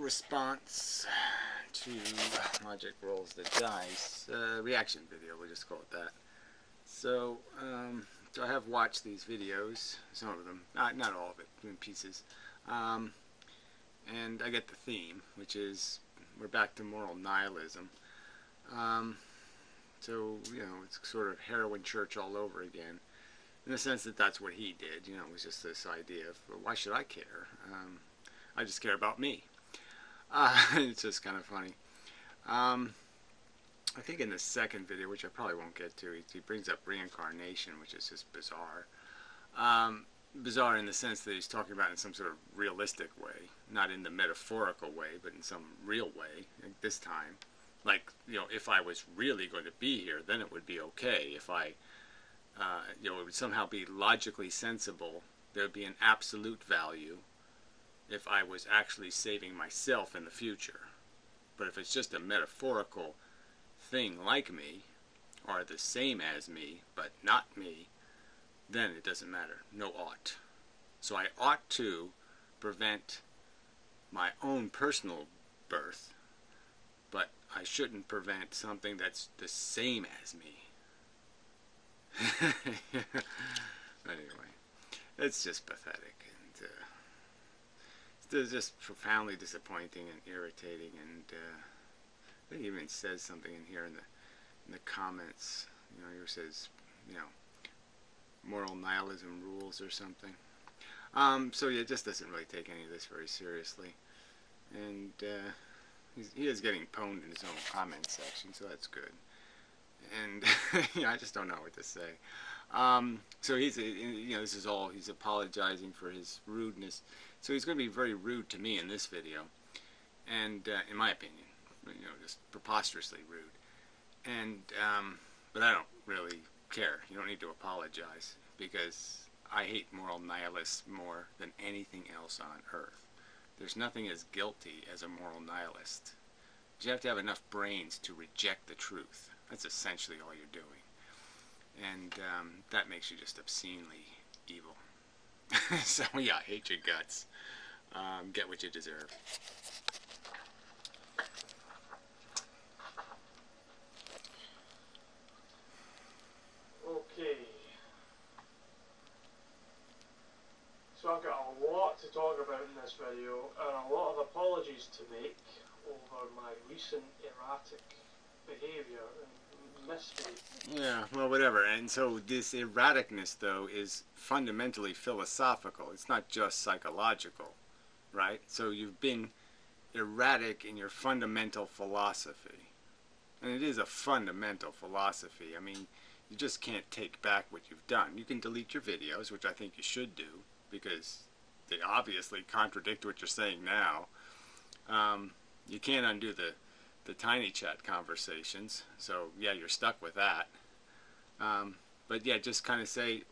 response to Logic Rolls the Dice reaction video, we'll just call it that. So, so I have watched these videos, some of them, not all of it, in pieces, and I get the theme, which is we're back to moral nihilism. So, you know, it's sort of heroin church all over again, in the sense that that's what he did. You know, it was just this idea of, well, why should I care? I just care about me. It's just kind of funny. I think in the second video, which I probably won't get to, he brings up reincarnation, which is just bizarre. Bizarre in the sense that he's talking about it in some sort of realistic way, not in the metaphorical way, but in some real way, like this time. Like, you know, if I was really going to be here, then it would be okay. If I, you know, it would somehow be logically sensible, there would be an absolute value if I was actually saving myself in the future. But if it's just a metaphorical thing like me, or the same as me, but not me, then it doesn't matter. No ought. So I ought to prevent my own personal birth, but I shouldn't prevent something that's the same as me. Anyway, it's just pathetic, and it's just profoundly disappointing and irritating, and I think he even says something in here in the comments. You know, he says, you know, moral nihilism rules or something. So yeah, it just doesn't really take any of this very seriously, and he is getting pwned in his own comment section, so that's good. And you know, I just don't know what to say. So he's, you know, this is all, he's apologizing for his rudeness. So he's going to be very rude to me in this video, and in my opinion, you know, just preposterously rude. And but I don't really care. You don't need to apologize, because I hate moral nihilists more than anything else on earth. There's nothing as guilty as a moral nihilist. You have to have enough brains to reject the truth. That's essentially all you're doing. And that makes you just obscenely evil. So yeah, hate your guts. Get what you deserve. Okay. So I've got a lot to talk about in this video, and a lot of apologies to make over my recent erratic behaviour and mistakes. Yeah, well, whatever. And so this erraticness, though, is fundamentally philosophical. It's not just psychological, right? So you've been erratic in your fundamental philosophy. And it is a fundamental philosophy. I mean, you just can't take back what you've done. You can delete your videos, which I think you should do, because they obviously contradict what you're saying now. You can't undo the tiny chat conversations, so yeah, you're stuck with that. But yeah, just kind of say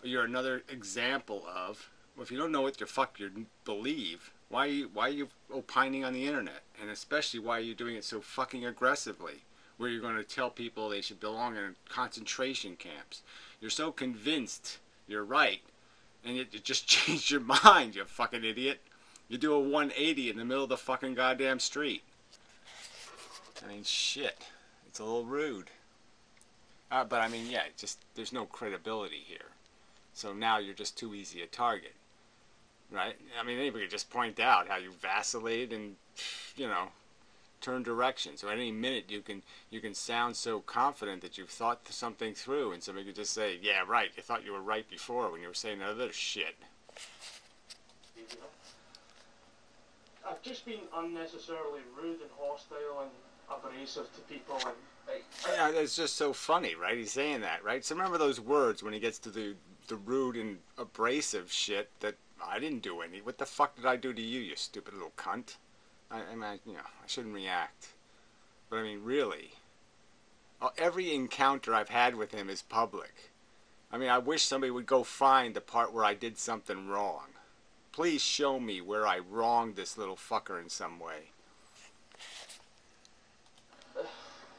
you're another example of, well, if you don't know what the fuck you believe, why are you opining on the internet? And especially, why are you doing it so fucking aggressively, where you're going to tell people they should belong in concentration camps? You're so convinced you're right, and you just changed your mind, you fucking idiot. You do a 180 in the middle of the fucking goddamn street. I mean, shit. It's a little rude. But I mean, yeah, just, there's no credibility here. So now you're just too easy a target. Right? I mean, anybody could just point out how you vacillate and, you know, turn direction. So at any minute you can sound so confident that you've thought something through, and somebody could just say, yeah, right, you thought you were right before when you were saying other shit. I've just been unnecessarily rude and hostile and abrasive to people, and yeah, it's just so funny, right? He's saying that, right? So remember those words when he gets to the rude and abrasive shit that I didn't do any. What the fuck did I do to you, you stupid little cunt? I mean, you know, I shouldn't react. But I mean, really, every encounter I've had with him is public. I mean, I wish somebody would go find the part where I did something wrong. Please show me where I wronged this little fucker in some way.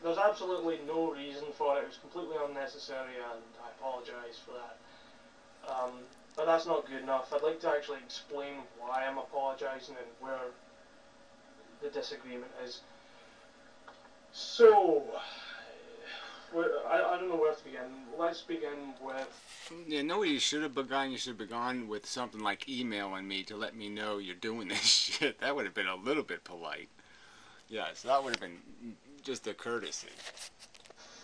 There's absolutely no reason for it. It was completely unnecessary, and I apologise for that. But that's not good enough. I'd like to actually explain why I'm apologising and where the disagreement is. So, I don't know where to begin. Let's begin with... Yeah, no, you should have begun. You should have begun with something like emailing me to let me know you're doing this shit. That would have been a little bit polite. Yeah, so that would have been just a courtesy.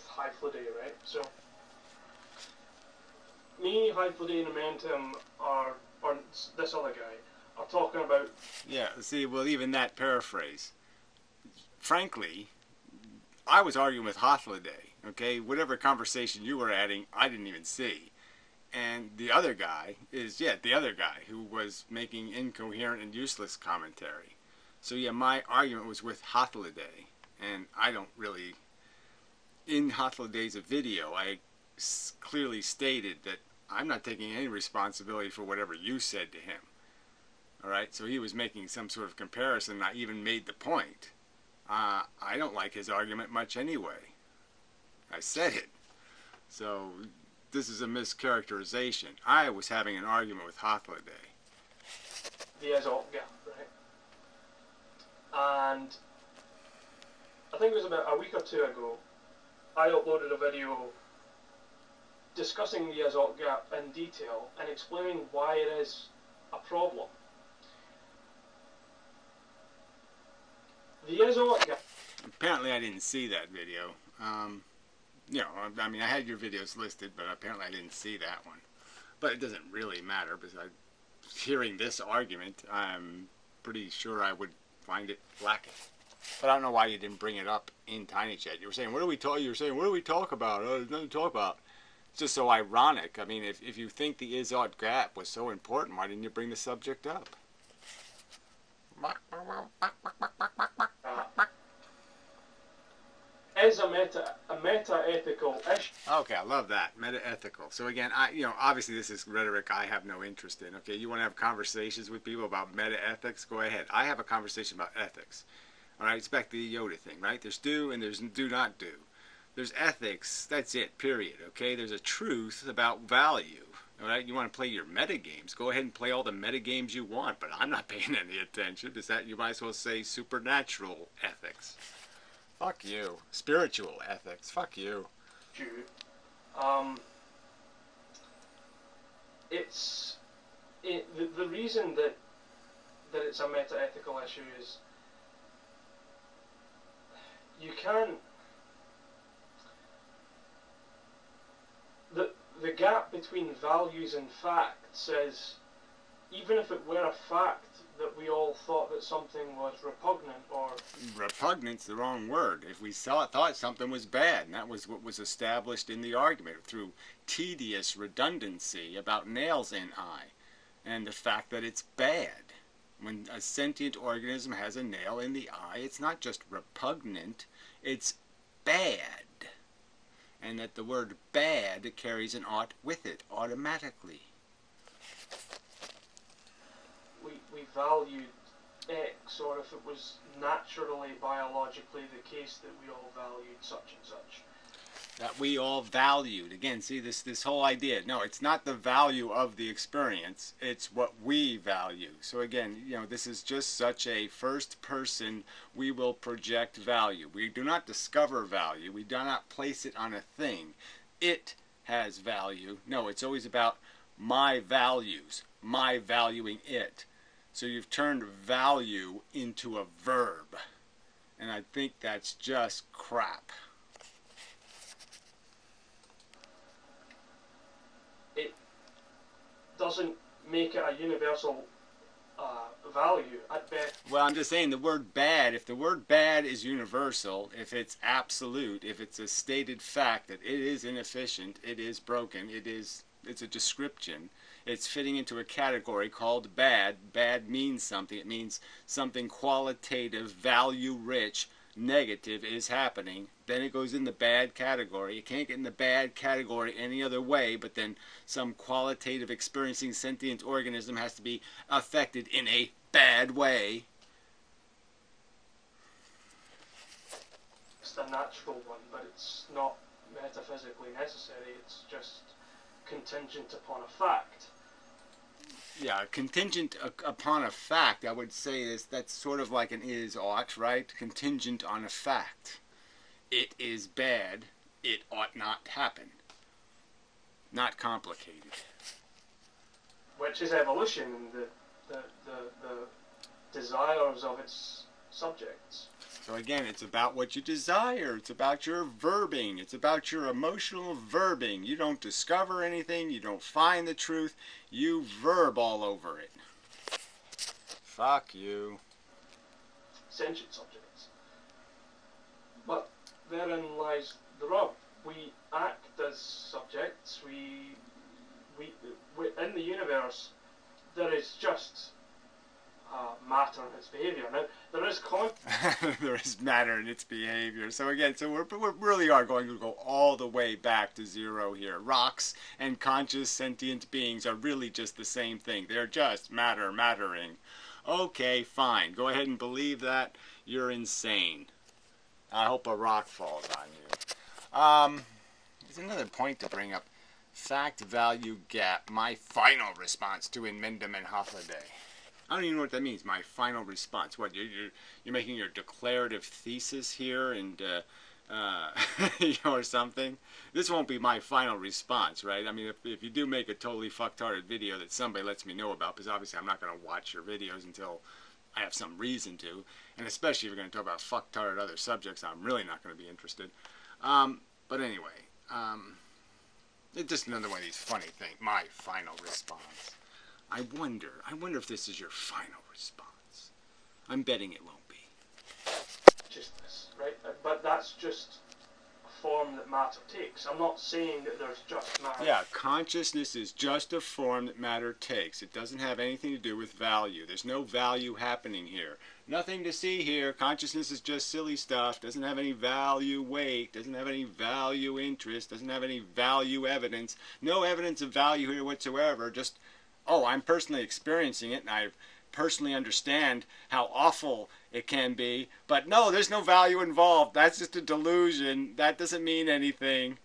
High Fliday, right? So, me, High Fliday, and Inmendham or this other guy are talking about... Yeah, see, well, even that paraphrase. Frankly, I was arguing with Hotliday, okay? Whatever conversation you were adding, I didn't even see. And the other guy is, the other guy who was making incoherent and useless commentary. So, yeah, my argument was with Hotliday, and I don't really... In Hotliday's video, I clearly stated that I'm not taking any responsibility for whatever you said to him. Alright, so he was making some sort of comparison, and I even made the point. I don't like his argument much anyway. I said it. So, this is a mischaracterization. I was having an argument with Hotliday. The Azot gap, right? And I think it was about a week or two ago, I uploaded a video discussing the Azot gap in detail and explaining why it is a problem. The Azot gap... Apparently I didn't see that video. You know, I mean, I had your videos listed, but apparently I didn't see that one. But it doesn't really matter, because hearing this argument, I'm pretty sure I would find it lacking. But I don't know why you didn't bring it up in Tiny Chat. You were saying, what do we talk? You were saying, what do we talk about? Oh, there's nothing to talk about. It's just so ironic. I mean, if you think the Azot gap was so important, why didn't you bring the subject up? Is a meta-ethical issue. Okay, I love that. Meta-ethical. So again, obviously this is rhetoric I have no interest in. Okay, you want to have conversations with people about meta-ethics? Go ahead. I have a conversation about ethics. All right, it's back to the Yoda thing, right? There's do and there's do not do. There's ethics. That's it, period. Okay, there's a truth about value. All right, you want to play your meta games? Go ahead and play all the meta games you want, but I'm not paying any attention. Is that, you might as well say supernatural ethics. Fuck you. Spiritual ethics. Fuck you. The reason that it's a meta-ethical issue is you can't... The gap between values and facts is, even if it were a fact that we all thought that something was repugnant or... Repugnant's the wrong word. If we thought something was bad, and that was what was established in the argument through tedious redundancy about nails in eye, and the fact that it's bad. When a sentient organism has a nail in the eye, it's not just repugnant, it's bad. And that the word bad carries an ought with it automatically. We valued X, or if it was naturally, biologically the case that we all valued such and such. That we all valued. Again, see this whole idea. No, it's not the value of the experience. It's what we value. So again, you know, this is just such a first person, we will project value. We do not discover value. We do not place it on a thing. It has value. No, it's always about my values, my valuing it. So you've turned value into a verb. And I think that's just crap. It doesn't make it a universal value at best. Well, I'm just saying the word bad, if the word bad is universal, if it's absolute, if it's a stated fact that it is inefficient, it is broken, it's a description, it's fitting into a category called bad. Bad means something. It means something qualitative, value-rich, negative is happening. Then it goes in the bad category. It can't get in the bad category any other way, but then some qualitative experiencing sentient organism has to be affected in a bad way. It's the natural one, but it's not metaphysically necessary. It's just contingent upon a fact. Yeah, contingent upon a fact, I would say that's sort of like an is ought, right? Contingent on a fact. It is bad. It ought not happen. Not complicated. Which is evolution and the desires of its subjects. So again, it's about what you desire. It's about your verbing. It's about your emotional verbing. You don't discover anything. You don't find the truth. You verb all over it. Fuck you. Sentient subjects. But therein lies the rub. We act as subjects. We in the universe, there is just matter in its behaviour. Now, there is there is matter in its behavior. So again, we really are going to go all the way back to zero here. Rocks and conscious sentient beings are really just the same thing. They're just mattering. Okay, fine. Go ahead and believe that. You're insane. I hope a rock falls on you. There's another point to bring up. Fact-value gap. My final response to Inmendham and Hofladay. I don't even know what that means. My final response. What you're making your declarative thesis here, and or something. This won't be my final response, right? I mean, if you do make a totally fucktarded video that somebody lets me know about, because obviously I'm not going to watch your videos until I have some reason to, and especially if you're going to talk about fucktarded other subjects, I'm really not going to be interested. But anyway, it's just another one of these funny things. My final response. I wonder if this is your final response. I'm betting it won't be. Just this, right? But that's just a form that matter takes. I'm not saying that there's just matter. Yeah, consciousness is just a form that matter takes. It doesn't have anything to do with value. There's no value happening here. Nothing to see here. Consciousness is just silly stuff. Doesn't have any value weight. Doesn't have any value interest. Doesn't have any value evidence. No evidence of value here whatsoever. Just, oh, I'm personally experiencing it, and I personally understand how awful it can be. But no, there's no value involved. That's just a delusion. That doesn't mean anything.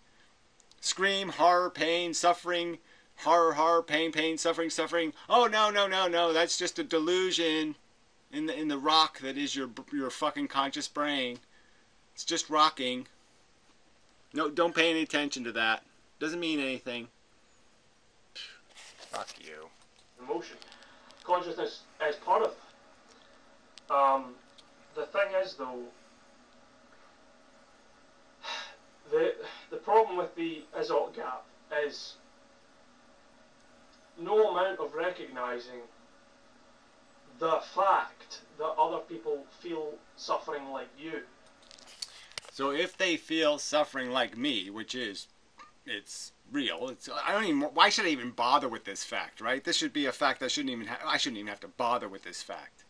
Scream, horror, pain, suffering. Horror, horror, pain, pain, suffering, suffering. Oh, no. That's just a delusion in the rock that is your fucking conscious brain. It's just rocking. No, don't pay any attention to that. Doesn't mean anything. Fuck you. Emotion. Consciousness is part of it. The thing is, though, the problem with the is-ought gap is no amount of recognising the fact that other people feel suffering like you. So if they feel suffering like me, which is, it's real. I don't even. Why should I even bother with this fact, right? This should be a fact. I shouldn't even have to bother with this fact.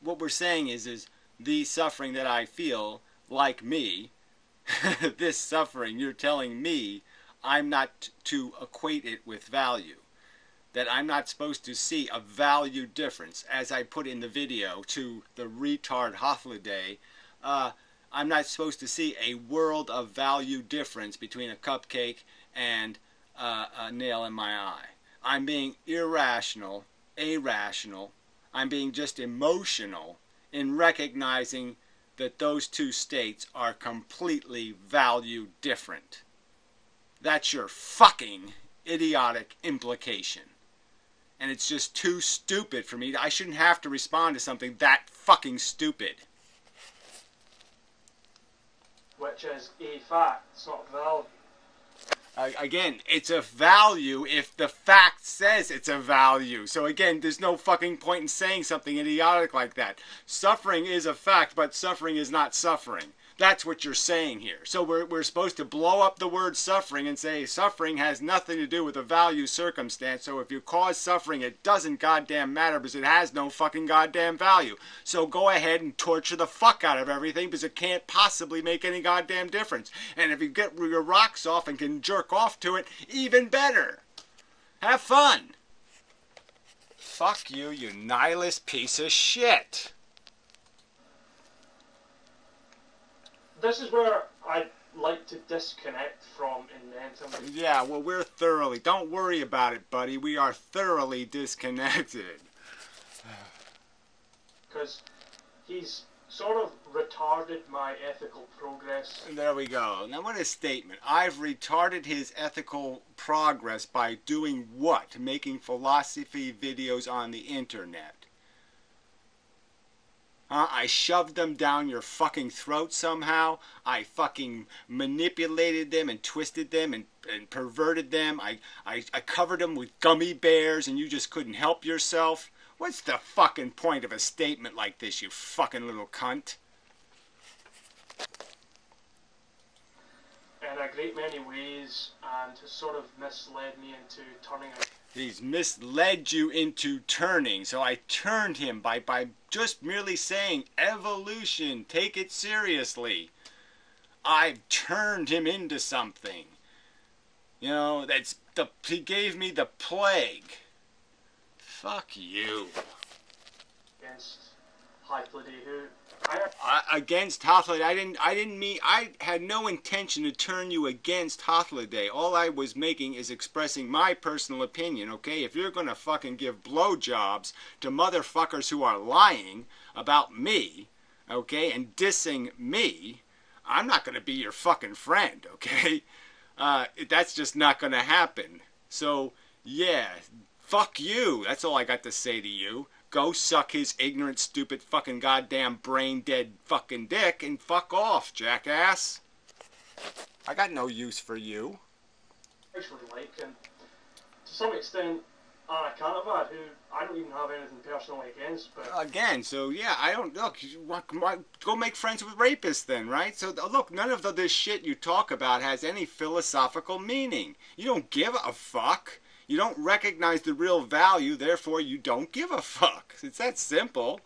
What we're saying is the suffering that I feel, like me, this suffering. You're telling me I'm not to equate it with value. That I'm not supposed to see a value difference, as I put in the video to the retard Hofladay. I'm not supposed to see a world of value difference between a cupcake and a nail in my eye. I'm being irrational, I'm being just emotional in recognizing that those two states are completely value different. That's your fucking idiotic implication. And it's just too stupid for me. I shouldn't have to respond to something that fucking stupid. Which is a fact, it's not value. Again, it's a value if the fact says it's a value. So again, there's no fucking point in saying something idiotic like that. Suffering is a fact, but suffering is not suffering. That's what you're saying here. So we're supposed to blow up the word suffering and say suffering has nothing to do with a value circumstance. So if you cause suffering, it doesn't goddamn matter because it has no fucking goddamn value. So go ahead and torture the fuck out of everything because it can't possibly make any goddamn difference. And if you get your rocks off and can jerk off to it, even better. Have fun. Fuck you, you nihilist piece of shit. This is where I like to disconnect from Inmendham. Yeah, well, we're thoroughly, don't worry about it, buddy, we are thoroughly disconnected. Because he's sort of retarded my ethical progress. There we go. Now what a statement. I've retarded his ethical progress by doing what? Making philosophy videos on the internet. I shoved them down your fucking throat somehow. I fucking manipulated them and twisted them and perverted them. I covered them with gummy bears and you just couldn't help yourself. What's the fucking point of a statement like this, you fucking little cunt? In a great many ways, and has sort of misled me into turning it. He's misled you into turning, so I turned him by just merely saying evolution, take it seriously. I turned him into something. You know, he gave me the plague. Fuck you. Against Hythloday, who against Hythloday, I had no intention to turn you against Hythloday. All I was making is expressing my personal opinion, okay? If you're gonna fucking give blowjobs to motherfuckers who are lying about me, okay, and dissing me, I'm not gonna be your fucking friend, okay? That's just not gonna happen. So, yeah, fuck you. That's all I got to say to you. Go suck his ignorant, stupid, fucking goddamn brain-dead fucking dick and fuck off, jackass. I got no use for you. actually like, and to some extent, Anna Cantervad, who I don't even have anything personally against, but... Again, so yeah, I don't... Look, go make friends with rapists then, right? So, look, none of this shit you talk about has any philosophical meaning. You don't give a fuck. You don't recognize the real value, therefore you don't give a fuck. It's that simple.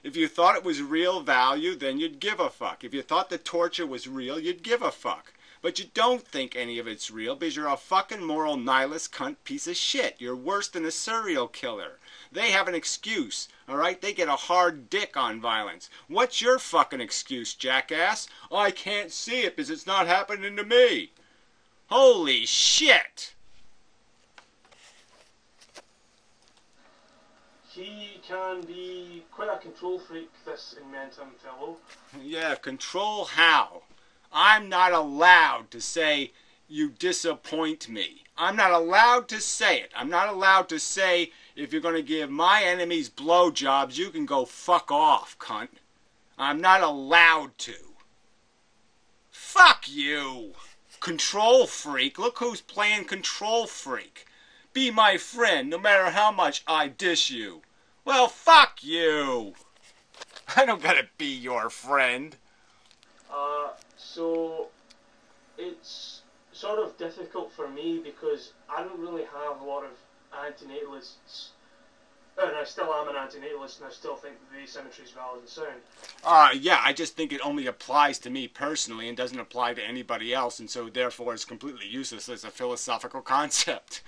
If you thought it was real value, then you'd give a fuck. If you thought the torture was real, you'd give a fuck. But you don't think any of it's real because you're a fucking moral nihilist cunt piece of shit. You're worse than a serial killer. They have an excuse, alright? They get a hard dick on violence. What's your fucking excuse, jackass? Oh, I can't see it because it's not happening to me. Holy shit! He can be quite a control freak, this Inmendham fellow. Yeah, control how? I'm not allowed to say, you disappoint me. I'm not allowed to say it. I'm not allowed to say, if you're going to give my enemies blowjobs, you can go fuck off, cunt. I'm not allowed to. Fuck you! Control freak. Look who's playing control freak. Be my friend, no matter how much I diss you. Well, fuck you! I don't gotta be your friend. So it's sort of difficult for me because I don't really have a lot of antinatalists, and I still am an antinatalist, and I still think that the asymmetry is valid and sound. Yeah, I just think it only applies to me personally and doesn't apply to anybody else, and so therefore it's completely useless as a philosophical concept.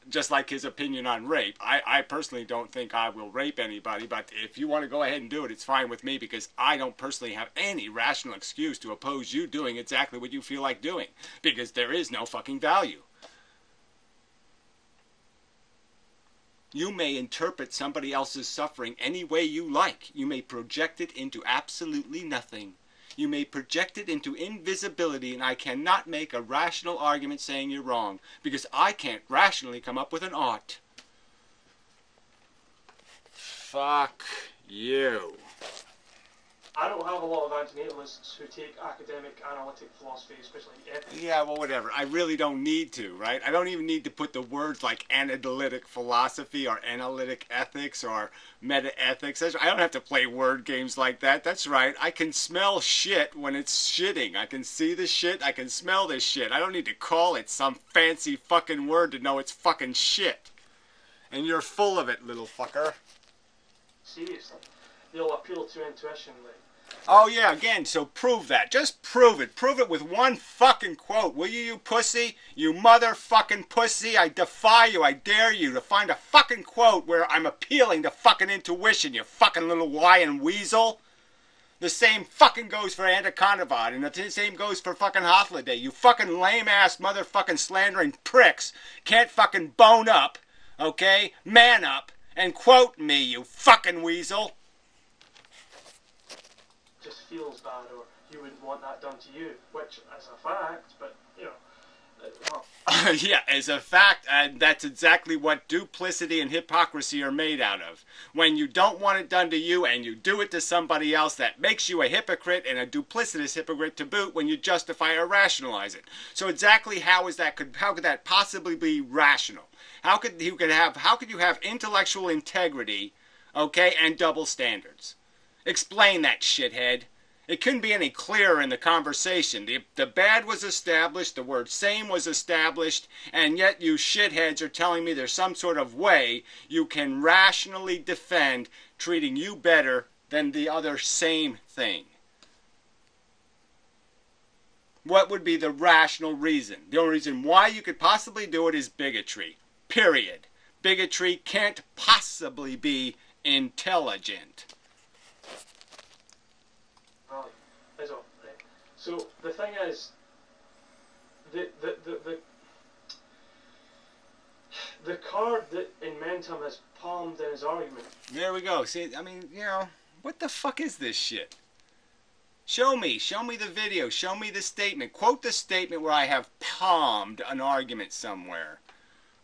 Just like his opinion on rape. I personally don't think I will rape anybody, but if you want to go ahead and do it, it's fine with me because I don't personally have any rational excuse to oppose you doing exactly what you feel like doing, because there is no fucking value. You may interpret somebody else's suffering any way you like. You may project it into absolutely nothing. You may project it into invisibility, and I cannot make a rational argument saying you're wrong, because I can't rationally come up with an ought. Fuck you. I don't have a lot of antinatalists who take academic analytic philosophy, especially ethics. Yeah, well, whatever. I really don't need to, right? I don't even need to put the words like analytic philosophy or analytic ethics or meta-ethics. I don't have to play word games like that. That's right. I can smell shit when it's shitting. I can see the shit. I can smell this shit. I don't need to call it some fancy fucking word to know it's fucking shit. And you're full of it, little fucker. Seriously. They'll appeal to intuition, like. Oh yeah, again, so prove that. Just prove it. Prove it with one fucking quote, will you pussy? You motherfucking pussy. I defy you, I dare you to find a fucking quote where I'm appealing to fucking intuition, you fucking little lying weasel. The same fucking goes for Anacondavad, and the same goes for fucking Holiday. You fucking lame-ass motherfucking slandering pricks can't fucking bone up, okay? Man up, and quote me, you fucking weasel. Just feels bad, or you wouldn't want that done to you, which, as a fact, but, you know, well. Yeah, as a fact, that's exactly what duplicity and hypocrisy are made out of. When you don't want it done to you and you do it to somebody else, that makes you a hypocrite and a duplicitous hypocrite to boot when you justify or rationalize it. So exactly how could that possibly be rational? How could you have intellectual integrity, okay, and double standards? Explain that, shithead. It couldn't be any clearer in the conversation. The bad was established, the word same was established, and yet you shitheads are telling me there's some sort of way you can rationally defend treating you better than the other same thing. What would be the rational reason? The only reason why you could possibly do it is bigotry. Period. Bigotry can't possibly be intelligent. So the thing is, the card that Inmendham has palmed in his argument. There we go. See, I mean, you know, what the fuck is this shit? Show me the video, show me the statement. Quote the statement where I have palmed an argument somewhere.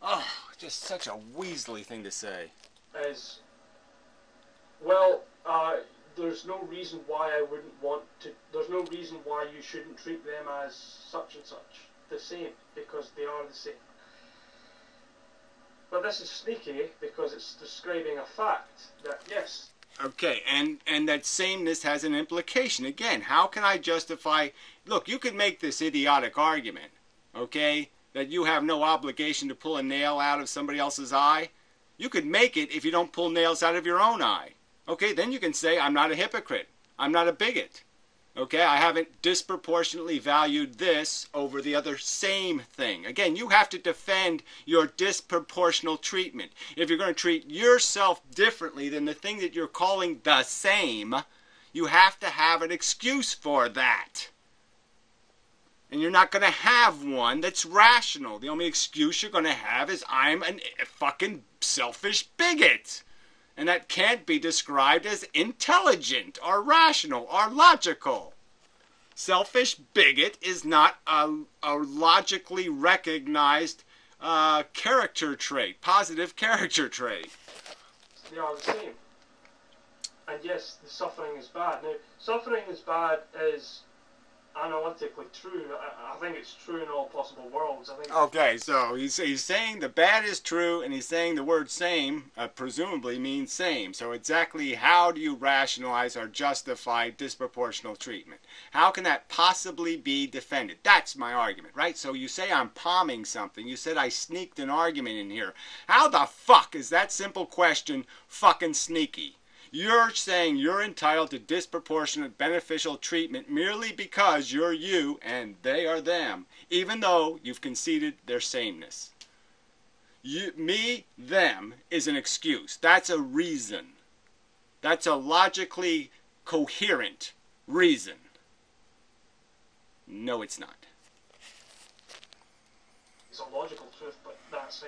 Oh, just such a weaselly thing to say. As well, there's no reason why I wouldn't want to. There's no reason why you shouldn't treat them as such and such, the same, because they are the same. But this is sneaky because it's describing a fact that, yes. Okay, and that sameness has an implication. Again, how can I justify... Look, you could make this idiotic argument, okay, that you have no obligation to pull a nail out of somebody else's eye. You could make it if you don't pull nails out of your own eye. Okay, then you can say, I'm not a hypocrite. I'm not a bigot. Okay, I haven't disproportionately valued this over the other same thing. Again, you have to defend your disproportional treatment. If you're going to treat yourself differently than the thing that you're calling the same, you have to have an excuse for that. And you're not going to have one that's rational. The only excuse you're going to have is I'm a fucking selfish bigot. And that can't be described as intelligent or rational or logical. Selfish bigot is not a logically recognized character trait, positive character trait. They are the same. And yes, the suffering is bad. Now, suffering is bad is analytically true. I think it's true in all possible worlds. I think. Okay, so he's saying the bad is true, and he's saying the word same presumably means same. So exactly how do you rationalize or justify disproportional treatment? How can that possibly be defended? That's my argument, right? So you say I'm palming something. You said I sneaked an argument in here. How the fuck is that simple question fucking sneaky? You're saying you're entitled to disproportionate beneficial treatment merely because you're you and they are them, even though you've conceded their sameness. Me, them is an excuse. That's a reason. That's a logically coherent reason. No, it's not. It's a logical truth, but that's a...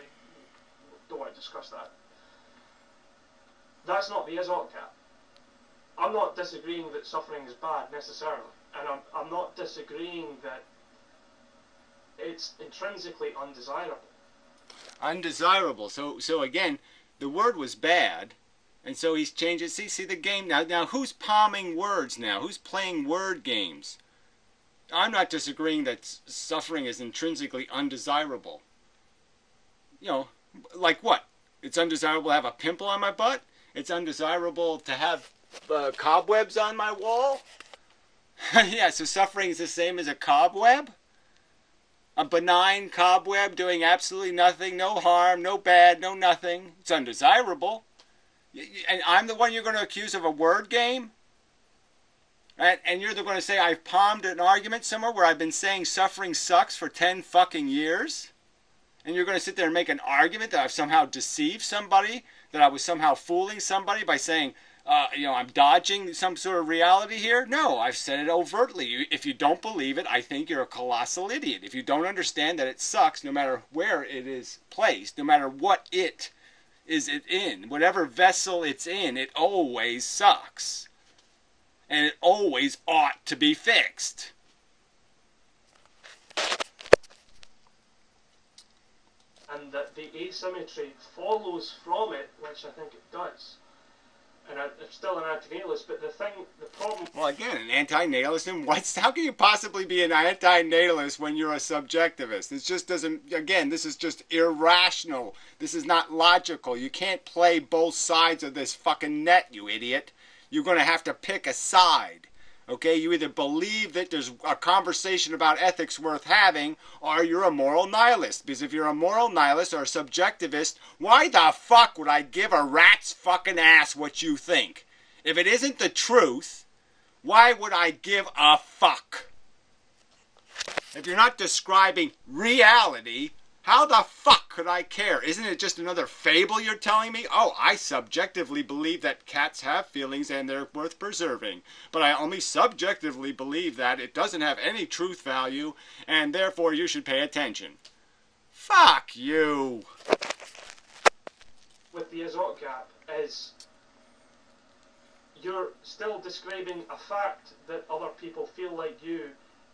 Don't want to discuss that. That's not the is-ought cap. I'm not disagreeing that suffering is bad necessarily, and I'm not disagreeing that it's intrinsically undesirable. Undesirable. So again, the word was bad, and so he's changed it. See the game now. Now who's palming words now? Who's playing word games? I'm not disagreeing that suffering is intrinsically undesirable. You know, like what? It's undesirable to have a pimple on my butt? It's undesirable to have cobwebs on my wall? Yeah, so suffering is the same as a cobweb? A benign cobweb doing absolutely nothing, no harm, no bad, no nothing. It's undesirable. And I'm the one you're going to accuse of a word game? And you're going to say I've palmed an argument somewhere where I've been saying suffering sucks for 10 fucking years? And you're going to sit there and make an argument that I've somehow deceived somebody, that I was somehow fooling somebody by saying I'm dodging some sort of reality here. No, I've said it overtly. If you don't believe it, I think you're a colossal idiot. If you don't understand that it sucks, no matter where it is placed, no matter what it is it in, whatever vessel it's in, it always sucks. And it always ought to be fixed. And that the asymmetry follows from it, which I think it does. And I'm still an anti-natalist, but the problem... Well, again, an anti-natalist, how can you possibly be an anti-natalist when you're a subjectivist? It just doesn't, again, this is just irrational. This is not logical. You can't play both sides of this fucking net, you idiot. You're going to have to pick a side. Okay, you either believe that there's a conversation about ethics worth having, or you're a moral nihilist. Because if you're a moral nihilist or a subjectivist, why the fuck would I give a rat's fucking ass what you think? If it isn't the truth, why would I give a fuck? If you're not describing reality, how the fuck could I care? Isn't it just another fable you're telling me? Oh, I subjectively believe that cats have feelings and they're worth preserving. But I only subjectively believe that it doesn't have any truth value and therefore you should pay attention. Fuck you. With the Azot gap is you're still describing a fact that other people feel like you,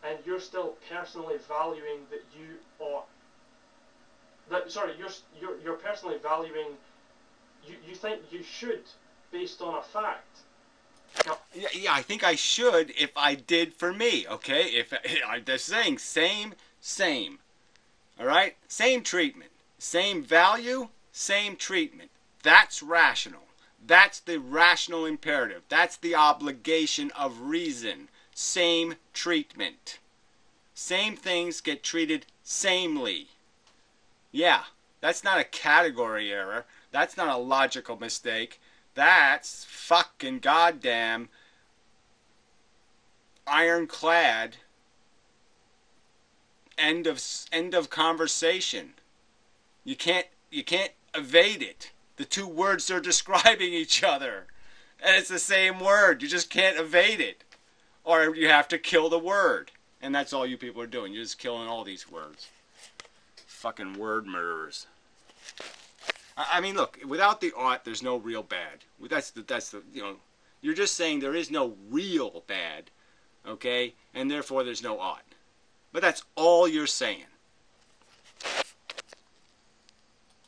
and you're still personally valuing that you ought. You're personally valuing. You think you should, based on a fact. Now, yeah, I think I should if I did for me. Okay, if I'm just saying same. All right, same treatment, same value, same treatment. That's rational. That's the rational imperative. That's the obligation of reason. Same treatment. Same things get treated samely. Yeah, that's not a category error. That's not a logical mistake. That's fucking goddamn ironclad end of conversation. You can't evade it. The two words are describing each other. And it's the same word. You just can't evade it. Or you have to kill the word. And that's all you people are doing. You're just killing all these words. Fucking word murderers. I mean, look, without the ought, there's no real bad. That's the you're just saying there is no real bad, okay? And therefore there's no ought. But that's all you're saying.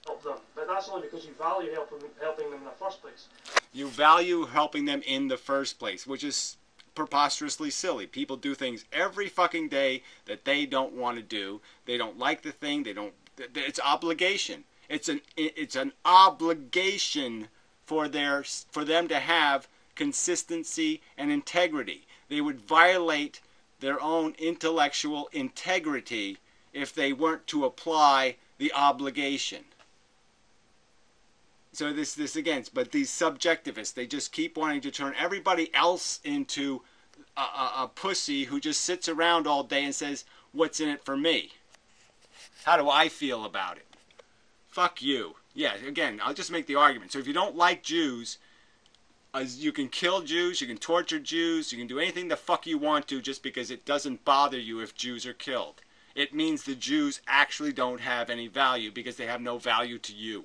help them, but that's only because you value helping them in the first place. You value helping them in the first place, which is preposterously silly. People do things every fucking day that they don't want to do. They don't like the thing. It's obligation. It's an obligation for them to have consistency and integrity. They would violate their own intellectual integrity if they weren't to apply the obligation. So this again, but these subjectivists, they just keep wanting to turn everybody else into a pussy who just sits around all day and says, what's in it for me? How do I feel about it? Fuck you. Yeah, again, I'll just make the argument. So if you don't like Jews, you can kill Jews, you can torture Jews, you can do anything the fuck you want to just because it doesn't bother you if Jews are killed. It means the Jews actually don't have any value because they have no value to you.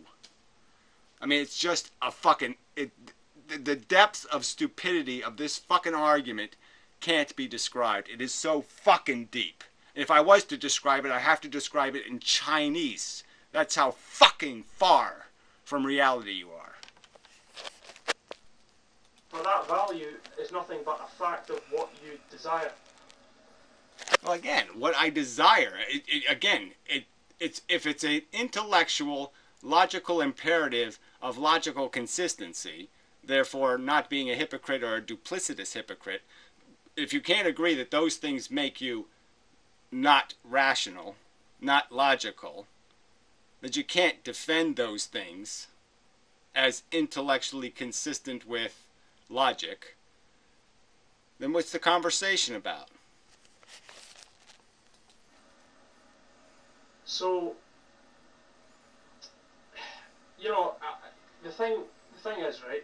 I mean, it's just a fucking... the depths of stupidity of this fucking argument can't be described. It is so fucking deep. If I was to describe it, I have to describe it in Chinese. That's how fucking far from reality you are. For that value is nothing but a fact of what you desire. Well, again, what I desire, it's if it's an intellectual, logical imperative of logical consistency, therefore not being a hypocrite or a duplicitous hypocrite, if you can't agree that those things make you not rational, not logical, that you can't defend those things as intellectually consistent with logic, then what's the conversation about? So, the thing is, right,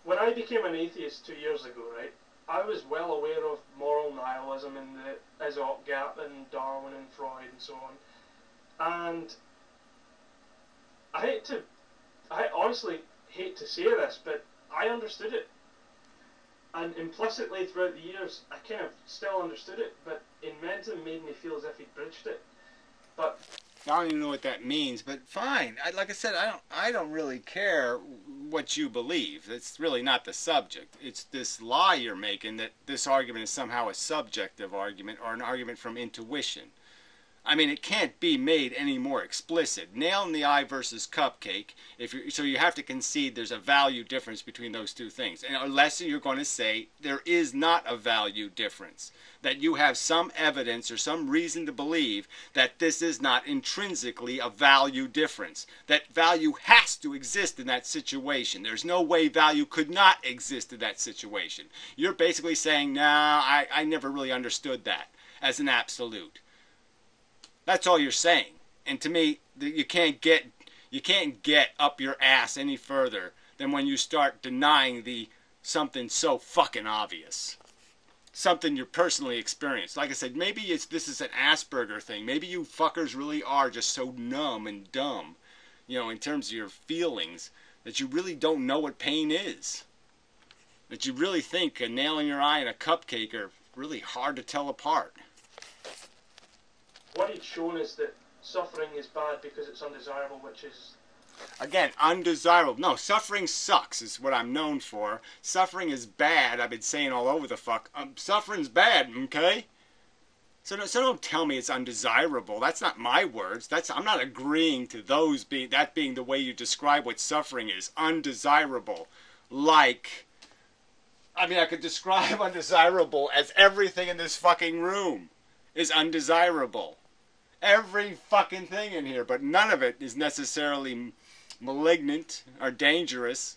When I became an atheist 2 years ago, right, I was well aware of moral nihilism and the Aesop gap and Darwin and Freud and so on. And I honestly hate to say this, but I understood it. And implicitly throughout the years, I kind of still understood it, but Inmendham made me feel as if he'd bridged it. But I don't even know what that means, but fine. Like I said, I don't really care what you believe. It's really not the subject. It's this lie you're making that this argument is somehow a subjective argument or an argument from intuition. I mean, it can't be made any more explicit. Nail in the eye versus cupcake. So you have to concede there's a value difference between those two things. And unless you're going to say there is not a value difference, that you have some evidence or some reason to believe that this is not intrinsically a value difference, that value has to exist in that situation. There's no way value could not exist in that situation. You're basically saying, nah, I never really understood that as an absolute. That's all you're saying. And to me, you can't get up your ass any further than when you start denying something so fucking obvious. Something you personally experienced. Like I said, maybe this is an Asperger thing. Maybe you fuckers really are just so numb and dumb, in terms of your feelings, that you really don't know what pain is. That you really think a nail in your eye and a cupcake are really hard to tell apart. What he'd shown is that suffering is bad because it's undesirable, which is... Again, undesirable. No, suffering sucks is what I'm known for. Suffering is bad. I've been saying all over the fuck. Suffering's bad, okay? So don't tell me it's undesirable. That's not my words. I'm not agreeing to that being the way you describe what suffering is. Undesirable. I could describe undesirable as everything in this fucking room is undesirable. Every fucking thing in here, but none of it is necessarily malignant or dangerous,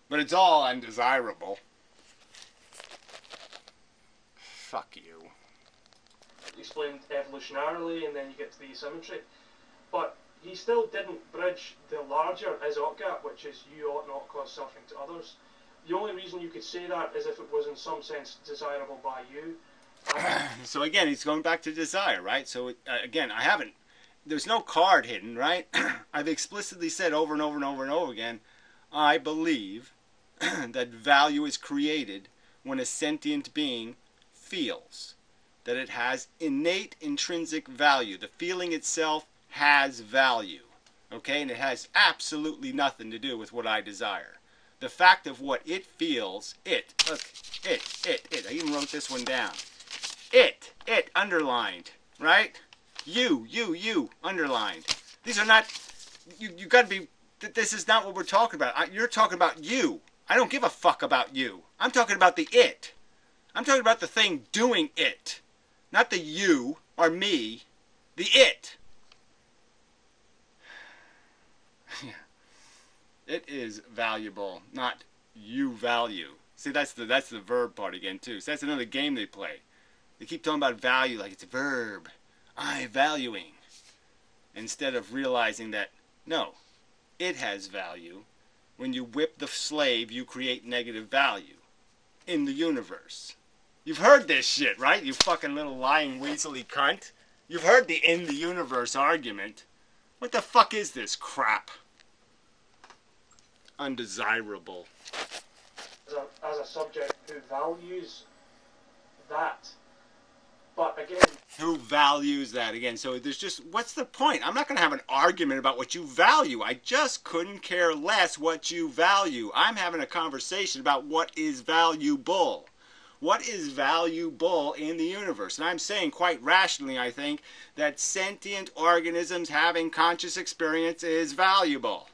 but it's all undesirable. Fuck you. Explained evolutionarily, and then you get to the asymmetry. But he still didn't bridge the larger Aesop gap, which is you ought not cause suffering to others. The only reason you could say that is if it was in some sense desirable by you. So again, he's going back to desire, right? So again, there's no card hidden, right? I've explicitly said over and over and over and over again, I believe that value is created when a sentient being feels that it has innate intrinsic value. The feeling itself has value, okay? And it has absolutely nothing to do with what I desire. The fact of what it feels, it, I even wrote this one down. It, underlined, right? You, underlined. These are not, you gotta be, this is not what we're talking about. You're talking about you. I don't give a fuck about you. I'm talking about the it. I'm talking about the thing doing it. Not the you or me, the it. It is valuable, not you value. See, that's the verb part again too. So that's another game they play. They keep talking about value like it's a verb. I valuing. Instead of realizing that, no, it has value. When you whip the slave, you create negative value in the universe. You've heard this shit, right? You fucking little lying weaselly cunt. You've heard the in the universe argument. What the fuck is this crap? Undesirable. As a subject who values that. But again... Who values that again? So there's just, what's the point? I'm not going to have an argument about what you value. I just couldn't care less what you value. I'm having a conversation about what is valuable. What is valuable in the universe? And I'm saying quite rationally, I think, that sentient organisms having conscious experience is valuable.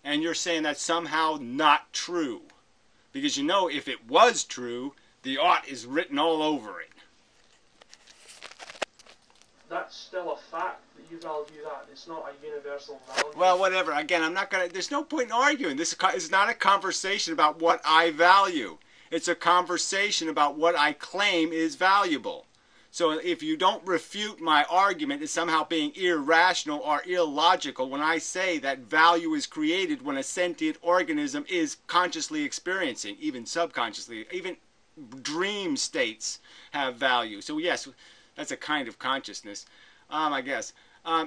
And you're saying that's somehow not true. Because if it was true, the ought is written all over it. That's still a fact that you value that. It's not a universal value. Well, whatever. Again, there's no point in arguing. This is not a conversation about what I value. It's a conversation about what I claim is valuable. So if you don't refute my argument as somehow being irrational or illogical when I say that value is created when a sentient organism is consciously experiencing, even subconsciously, even dream states have value. So yes, that's a kind of consciousness, I guess.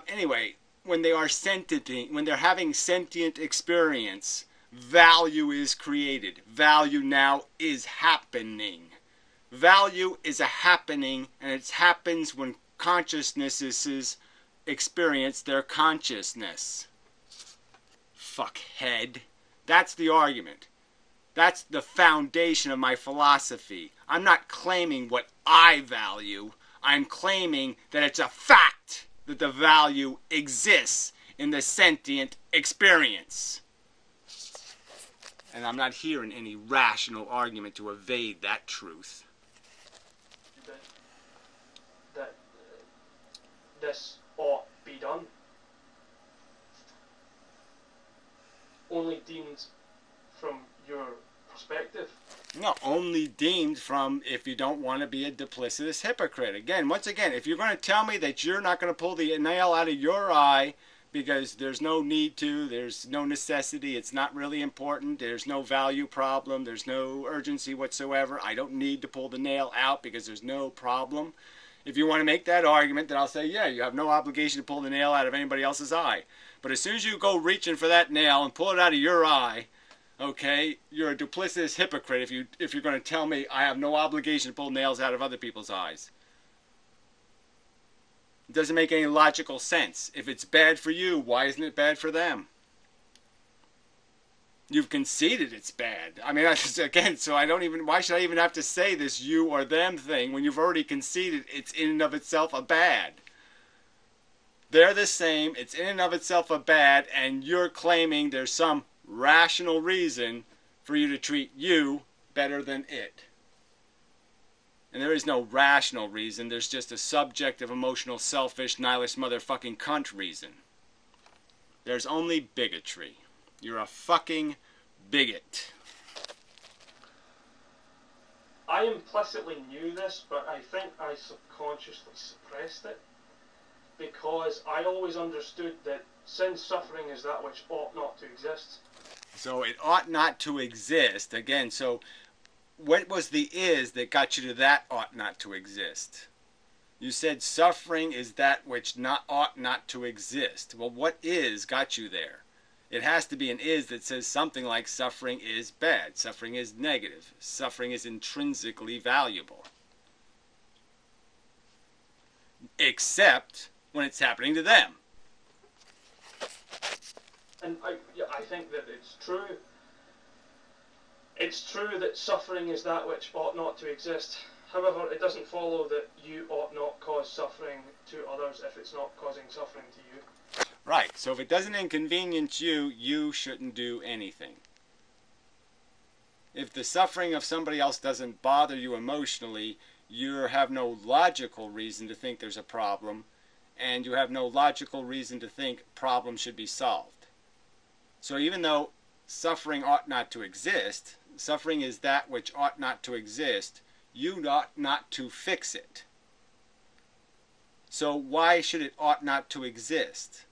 Anyway, when they are sentient, when they're having sentient experience, value is created. Value now is happening. Value is a happening, and it happens when consciousnesses experience their consciousness. Fuckhead. That's the argument. That's the foundation of my philosophy. I'm not claiming what I value. I'm claiming that it's a fact that the value exists in the sentient experience. And I'm not hearing any rational argument to evade that truth. That this ought be done. Only deemed from your perspective. No, only deemed from if you don't want to be a duplicitous hypocrite. Again, once again, if you're going to tell me that you're not going to pull the nail out of your eye because there's no need to, there's no necessity, it's not really important, there's no value problem, there's no urgency whatsoever, I don't need to pull the nail out because there's no problem. If you want to make that argument, then I'll say, yeah, you have no obligation to pull the nail out of anybody else's eye. But as soon as you go reaching for that nail and pull it out of your eye, okay, you're a duplicitous hypocrite if you're going to tell me I have no obligation to pull nails out of other people's eyes. It doesn't make any logical sense. If it's bad for you, why isn't it bad for them? You've conceded it's bad. I mean, again, so why should I even have to say this you or them thing when you've already conceded it's in and of itself a bad? They're the same, it's in and of itself a bad, and you're claiming there's some rational reason for you to treat you better than it. And there is no rational reason, there's just a subjective, emotional, selfish, nihilist motherfucking cunt reason. There's only bigotry. You're a fucking bigot. I implicitly knew this, but I think I subconsciously suppressed it because I always understood that since suffering is that which ought not to exist. So it ought not to exist. Again, so what was the is that got you to that ought not to exist? You said suffering is that which ought not to exist. Well, what is got you there? It has to be an is that says something like suffering is bad, suffering is negative, suffering is intrinsically valuable. Except when it's happening to them. And I think that it's true. It's true that suffering is that which ought not to exist. However, it doesn't follow that you ought not cause suffering to others if it's not causing suffering to you. Right, so if it doesn't inconvenience you, you shouldn't do anything. If the suffering of somebody else doesn't bother you emotionally, you have no logical reason to think there's a problem, and you have no logical reason to think problems should be solved. So even though suffering ought not to exist, suffering is that which ought not to exist, you ought not to fix it. So why should it ought not to exist?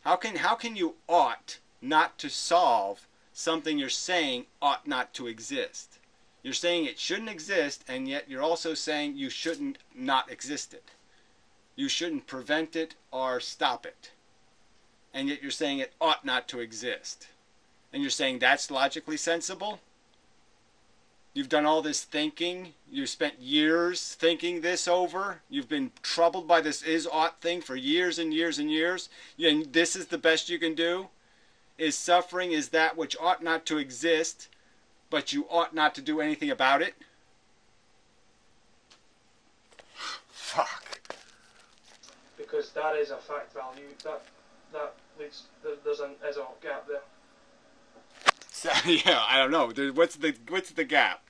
How can you ought not to solve something you're saying ought not to exist? You're saying it shouldn't exist, and yet you're also saying you shouldn't not exist it. You shouldn't prevent it or stop it. And yet you're saying it ought not to exist. And you're saying that's logically sensible? You've done all this thinking. You've spent years thinking this over. You've been troubled by this is-ought thing for years and years and years. And this is the best you can do? Is suffering is that which ought not to exist, but you ought not to do anything about it? Fuck. Because that is a fact value. That leads, there's an is-ought gap there. So, yeah, I don't know. What's the gap?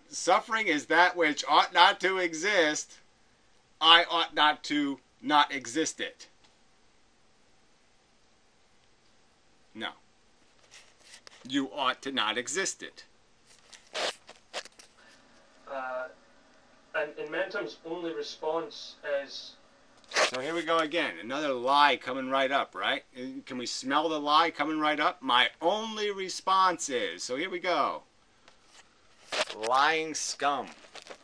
Suffering is that which ought not to exist. I ought not to not exist it. No. You ought to not exist it. And Inmendham's only response is... So here we go again. Another lie coming right up, right? Can we smell the lie coming right up? My only response is... So here we go. Lying scum.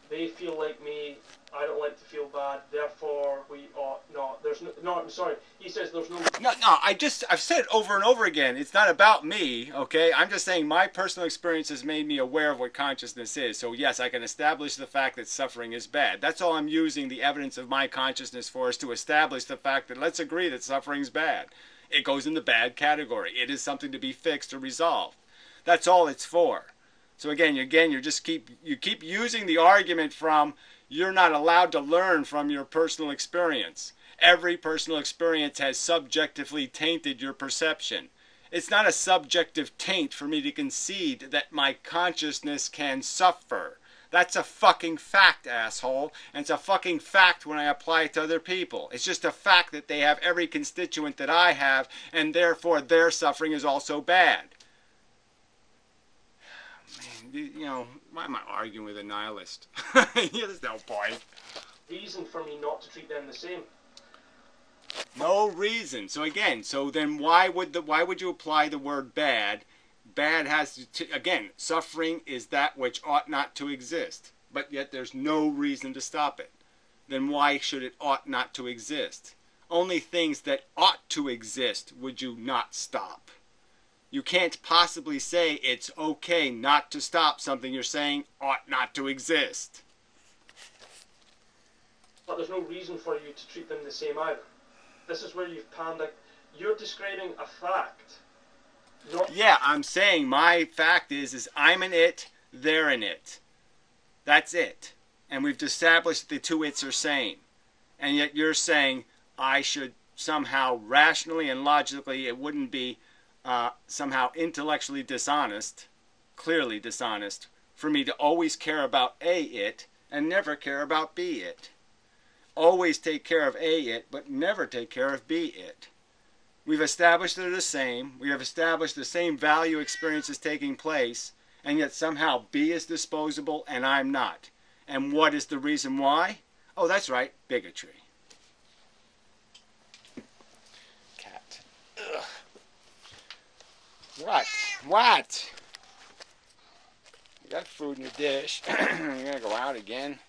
They feel like me, I don't like to feel bad, therefore we ought not. There's no, I'm sorry, he says there's no... No, I've said it over and over again. It's not about me, okay? I'm just saying my personal experience has made me aware of what consciousness is. So yes, I can establish the fact that suffering is bad. That's all I'm using the evidence of my consciousness for, is to establish the fact that let's agree that suffering's bad. It goes in the bad category. It is something to be fixed or resolved. That's all it's for. So again, you keep using the argument from you're not allowed to learn from your personal experience. Every personal experience has subjectively tainted your perception. It's not a subjective taint for me to concede that my consciousness can suffer. That's a fucking fact, asshole. And it's a fucking fact when I apply it to other people. It's just a fact that they have every constituent that I have, and therefore their suffering is also bad. You know, why am I arguing with a nihilist? There's no point. Reason for me not to treat them the same. No reason. So again, then why would you apply the word bad? Bad has to, again, suffering is that which ought not to exist, but yet there's no reason to stop it. Then why should it ought not to exist? Only things that ought to exist would you not stop. You can't possibly say it's okay not to stop something you're saying ought not to exist. But there's no reason for you to treat them the same either. This is where you've panned. You're describing a fact. Yeah, I'm saying my fact is I'm an it, they're an it. That's it. And we've established that the two its are same. And yet you're saying I should somehow rationally and logically, it wouldn't be somehow intellectually dishonest, clearly dishonest, for me to always care about A it and never care about B it. Always take care of A it, but never take care of B it. We've established they're the same. We have established the same value experience is taking place, and yet somehow B is disposable and I'm not. And what is the reason why? Oh, that's right, bigotry. Cat. Ugh. What? You got food in your dish. You're going to go out again?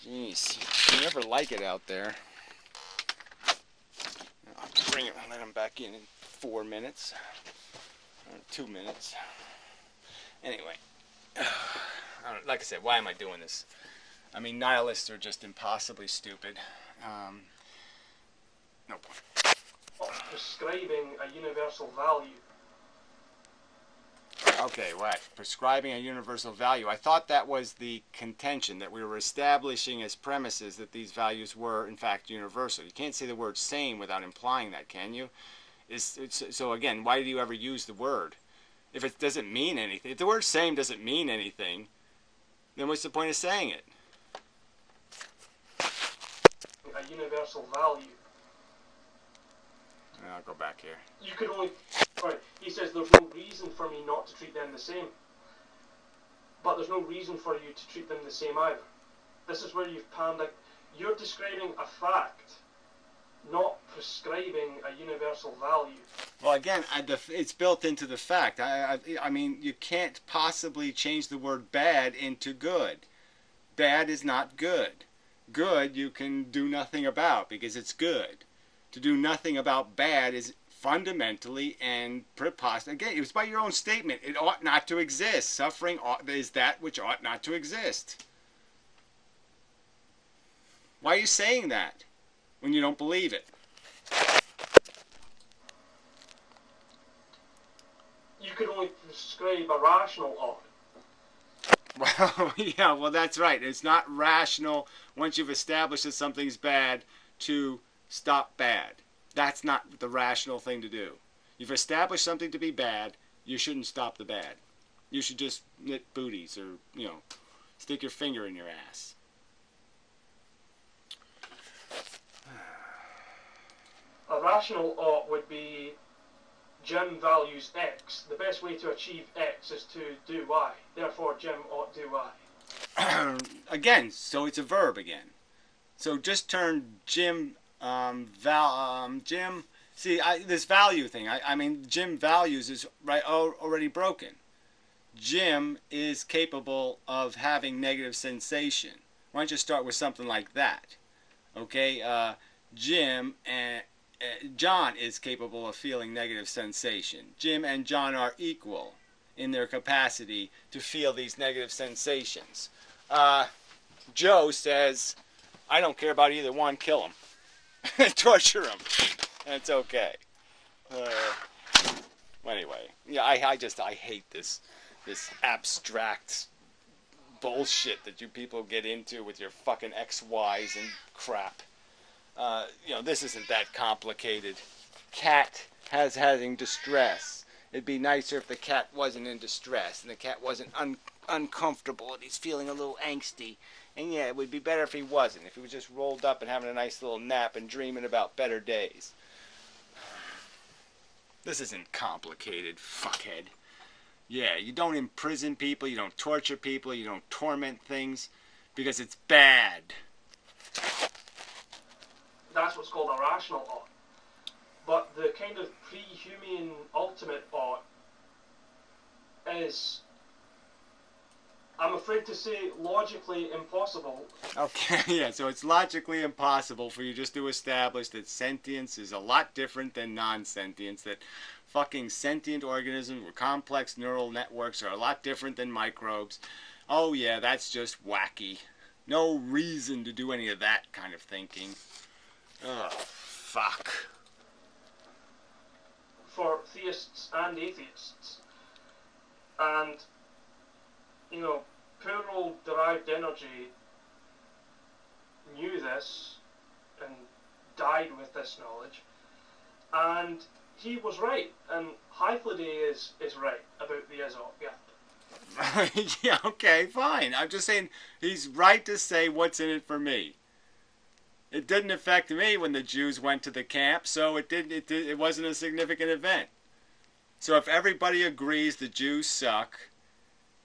Jeez. You never like it out there. I'll bring it and let him back in 4 minutes. 2 minutes. Anyway. Like I said, why am I doing this? I mean, nihilists are just impossibly stupid. No point. Prescribing a universal value. Okay, what? Prescribing a universal value. I thought that was the contention, that we were establishing as premises that these values were, in fact, universal. You can't say the word same without implying that, can you? So again, why do you ever use the word? If it doesn't mean anything, if the word same doesn't mean anything, then what's the point of saying it? A universal value. I'll go back here. You could only... Right, he says there's no reason for me not to treat them the same. But there's no reason for you to treat them the same either. This is where you've panned out. You're describing a fact, not prescribing a universal value. Well, again, it's built into the fact. I mean, you can't possibly change the word bad into good. Bad is not good. Good you can do nothing about because it's good. To do nothing about bad is fundamentally and preposterous. Again, it was by your own statement. It ought not to exist. Suffering is that which ought not to exist. Why are you saying that when you don't believe it? You could only prescribe a rational ought. Well, yeah, well, that's right. It's not rational once you've established that something's bad to stop bad. That's not the rational thing to do. You've established something to be bad, you shouldn't stop the bad. You should just knit booties or, stick your finger in your ass. A rational ought would be Jim values X. The best way to achieve X is to do Y. Therefore, Jim ought do Y. again, so it's a verb again. So just turn Jim, Jim, see, this value thing, I mean, Jim values is already broken. Jim is capable of having negative sensation. Why don't you start with something like that? Okay, Jim and John is capable of feeling negative sensation. Jim and John are equal in their capacity to feel these negative sensations. Joe says, I don't care about either one, kill them. Torture them. It's okay. Anyway, yeah, I hate this abstract bullshit that you people get into with your fucking XYs and crap. This isn't that complicated. Cat having distress. It'd be nicer if the cat wasn't in distress and the cat wasn't uncomfortable and he's feeling a little angsty. And yeah, it would be better if he wasn't. If he was just rolled up and having a nice little nap and dreaming about better days. This isn't complicated, fuckhead. Yeah, you don't imprison people, you don't torture people, you don't torment things, because it's bad. That's what's called a rational ought. But the kind of pre-human ultimate ought is, I'm afraid to say, logically impossible. Okay, yeah, so it's logically impossible for you just to establish that sentience is a lot different than non-sentience, that fucking sentient organisms with complex neural networks are a lot different than microbes. Oh yeah, that's just wacky. No reason to do any of that kind of thinking. Oh, fuck. For theists and atheists. And, poor old derived energy knew this and died with this knowledge. And he was right, and Hythloday is right about the Izot gift. Yeah, okay, fine. I'm just saying he's right to say what's in it for me. It didn't affect me when the Jews went to the camp, so it wasn't a significant event. So if everybody agrees the Jews suck,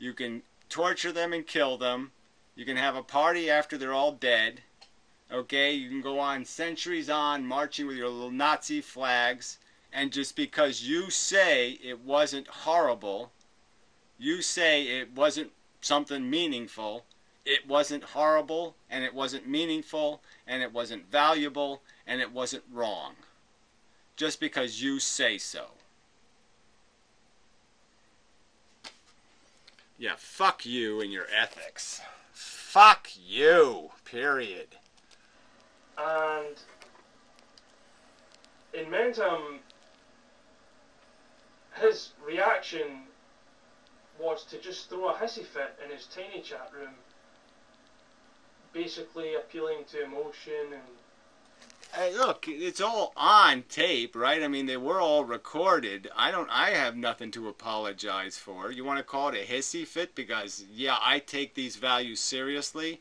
you can torture them and kill them. You can have a party after they're all dead. Okay, you can go on centuries on marching with your little Nazi flags. And just because you say it wasn't horrible, you say it wasn't something meaningful, it wasn't horrible, and it wasn't meaningful, and it wasn't valuable, and it wasn't wrong. Just because you say so. Yeah, fuck you and your ethics. Fuck you, period. And Inmendham, his reaction was to just throw a hissy fit in his tiny chat room, basically appealing to emotion and... Hey, look, it's all on tape, right? I mean, they were all recorded. I have nothing to apologize for. You want to call it a hissy fit? Because, yeah, I take these values seriously.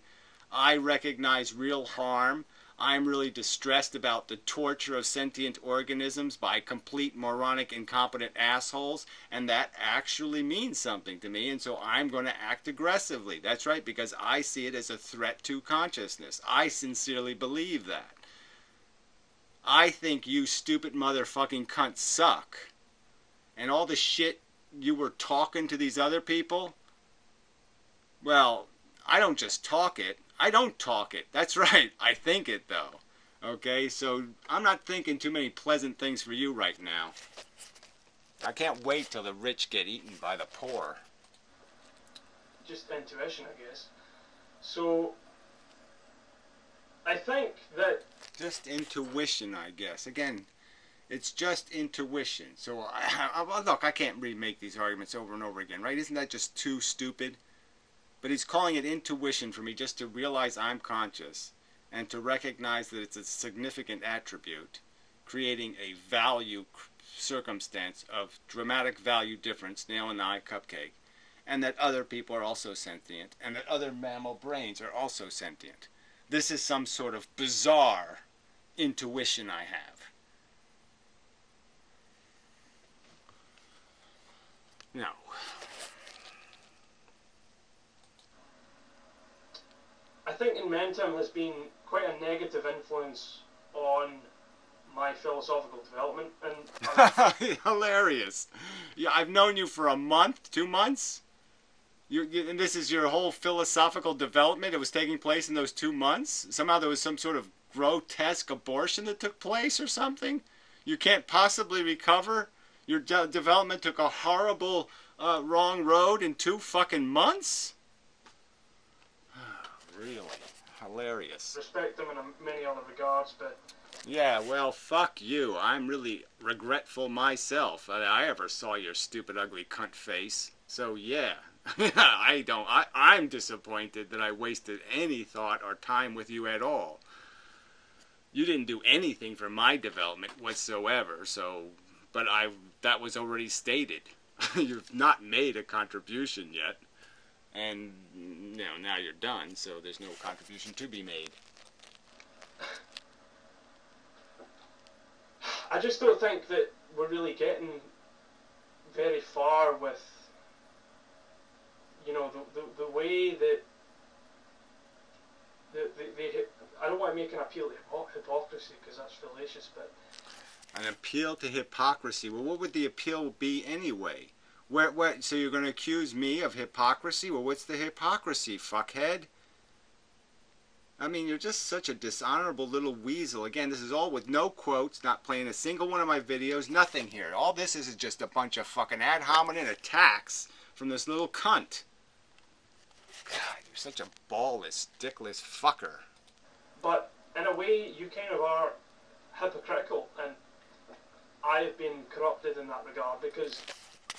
I recognize real harm. I'm really distressed about the torture of sentient organisms by complete moronic, incompetent assholes, and that actually means something to me, and so I'm going to act aggressively. That's right, because I see it as a threat to consciousness. I sincerely believe that. I think you stupid motherfucking cunts suck. And all the shit you were talking to these other people, well, I don't just talk it. I don't talk it. That's right. I think it, though. Okay, so I'm not thinking too many pleasant things for you right now. I can't wait till the rich get eaten by the poor. Just intuition, I guess. So, I think that... Just intuition, I guess. Again, it's just intuition. So, look, I can't remake these arguments over and over again, right? Isn't that just too stupid? But he's calling it intuition for me just to realize I'm conscious and to recognize that it's a significant attribute, creating a value circumstance of dramatic value difference, nail and eye, cupcake, and that other people are also sentient, and that other mammal brains are also sentient. This is some sort of bizarre intuition I have. No. think Inmendham has been quite a negative influence on my philosophical development, and Hilarious. Yeah, I've known you for a month, 2 months. And this is your whole philosophical development. It was taking place in those 2 months. Somehow there was some sort of grotesque abortion that took place or something. You can't possibly recover. Your development took a horrible wrong road in 2 fucking months. Really hilarious. respect them in many other regards, but Yeah, well, fuck you. I'm really regretful myself that I ever saw your stupid, ugly cunt face. So yeah, I'm disappointed that I wasted any thought or time with you at all. You didn't do anything for my development whatsoever. But that was already stated. You've not made a contribution yet, and now you're done. So there's no contribution to be made. I just don't think that we're really getting very far with, the way that I don't want to make an appeal to hypocrisy because that's fallacious, but An appeal to hypocrisy. Well, what would the appeal be anyway? So you're going to accuse me of hypocrisy? Well, what's the hypocrisy, fuckhead? I mean, you're just such a dishonorable little weasel. Again, this is all with no quotes, not playing a single one of my videos, nothing here. All this is just a bunch of fucking ad hominem attacks from this little cunt. God, you're such a ballless, dickless fucker. But in a way, you kind of are hypocritical, and I've been corrupted in that regard because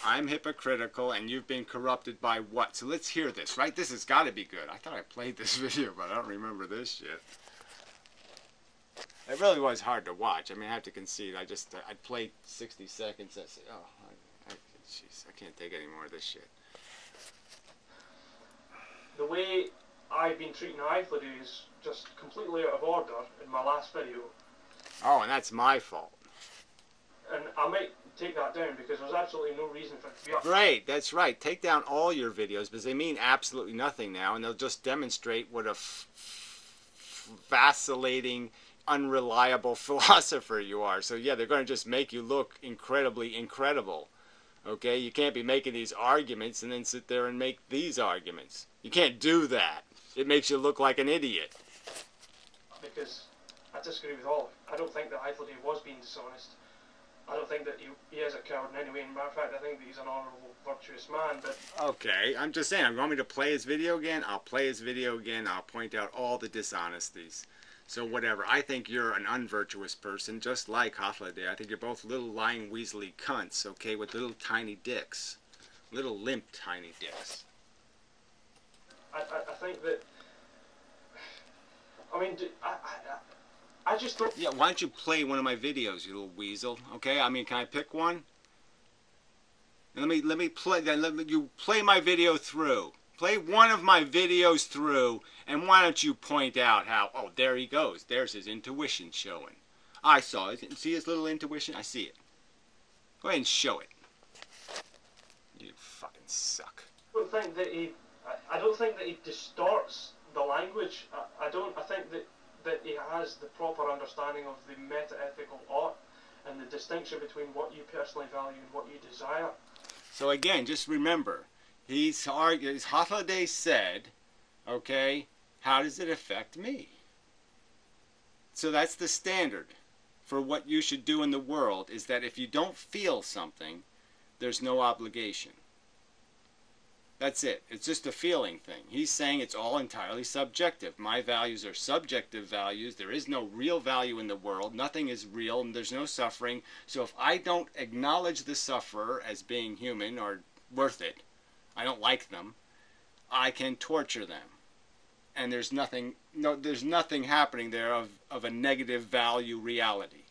I'm hypocritical, and you've been corrupted by what? So let's hear this, right? This has got to be good. I thought I played this video, but I don't remember this shit. It really was hard to watch. I mean, I have to concede. I played 60 seconds. I said, oh, jeez, I can't take any more of this shit. the way I've been treating iFliddy is just completely out of order in my last video. Oh, and that's my fault. And I might take that down because there's absolutely no reason for it to be up. Right, that's right. Take down all your videos because they mean absolutely nothing now, and they'll just demonstrate what a vacillating, unreliable philosopher you are. So yeah, they're going to just make you look incredibly incredible. Okay, you can't be making these arguments and then sit there and make these arguments. You can't do that. It makes you look like an idiot. Because I disagree with all. I don't think that iFliddy was being dishonest. I don't think that he is a coward in any way. In fact, I think that he's an honourable, virtuous man. But okay, I'm just saying. You want me to play his video again? I'll play his video again. I'll point out all the dishonesties. So whatever. I think you're an unvirtuous person, just like Hofladay. I think you're both little lying weaselly cunts, okay, with little tiny dicks. Little limp tiny dicks. I think that... I mean, I just don't... Yeah, why don't you play one of my videos, you little weasel, okay? I mean, can I pick one? And let me play, then you play my video through. Play one of my videos through, and why don't you point out how, oh, there he goes. There's his intuition showing. I saw it. See his little intuition? I see it. Go ahead and show it. You fucking suck. I don't think that he distorts the language. I think that he has the proper understanding of the meta-ethical art and the distinction between what you personally value and what you desire. So again, just remember, Hofladay said, okay, how does it affect me? So that's the standard for what you should do in the world, is that if you don't feel something, there's no obligation. That's it. It's just a feeling thing. He's saying it's all entirely subjective. My values are subjective values. There is no real value in the world. Nothing is real, and there's no suffering. So if I don't acknowledge the sufferer as being human or worth it, I don't like them, I can torture them. And there's nothing happening there of a negative value reality.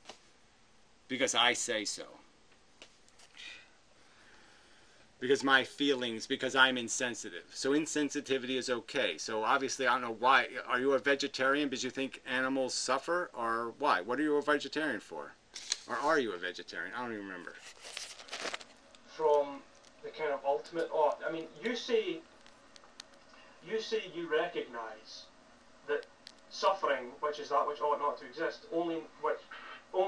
Because I say so. Because my feelings, because I'm insensitive. So insensitivity is okay. So obviously I don't know why. Are you a vegetarian because you think animals suffer? Or why? What are you a vegetarian for? Or are you a vegetarian? I don't even remember. From the kind of ultimate art. I mean, you say you recognize suffering, which is that which ought not to exist, only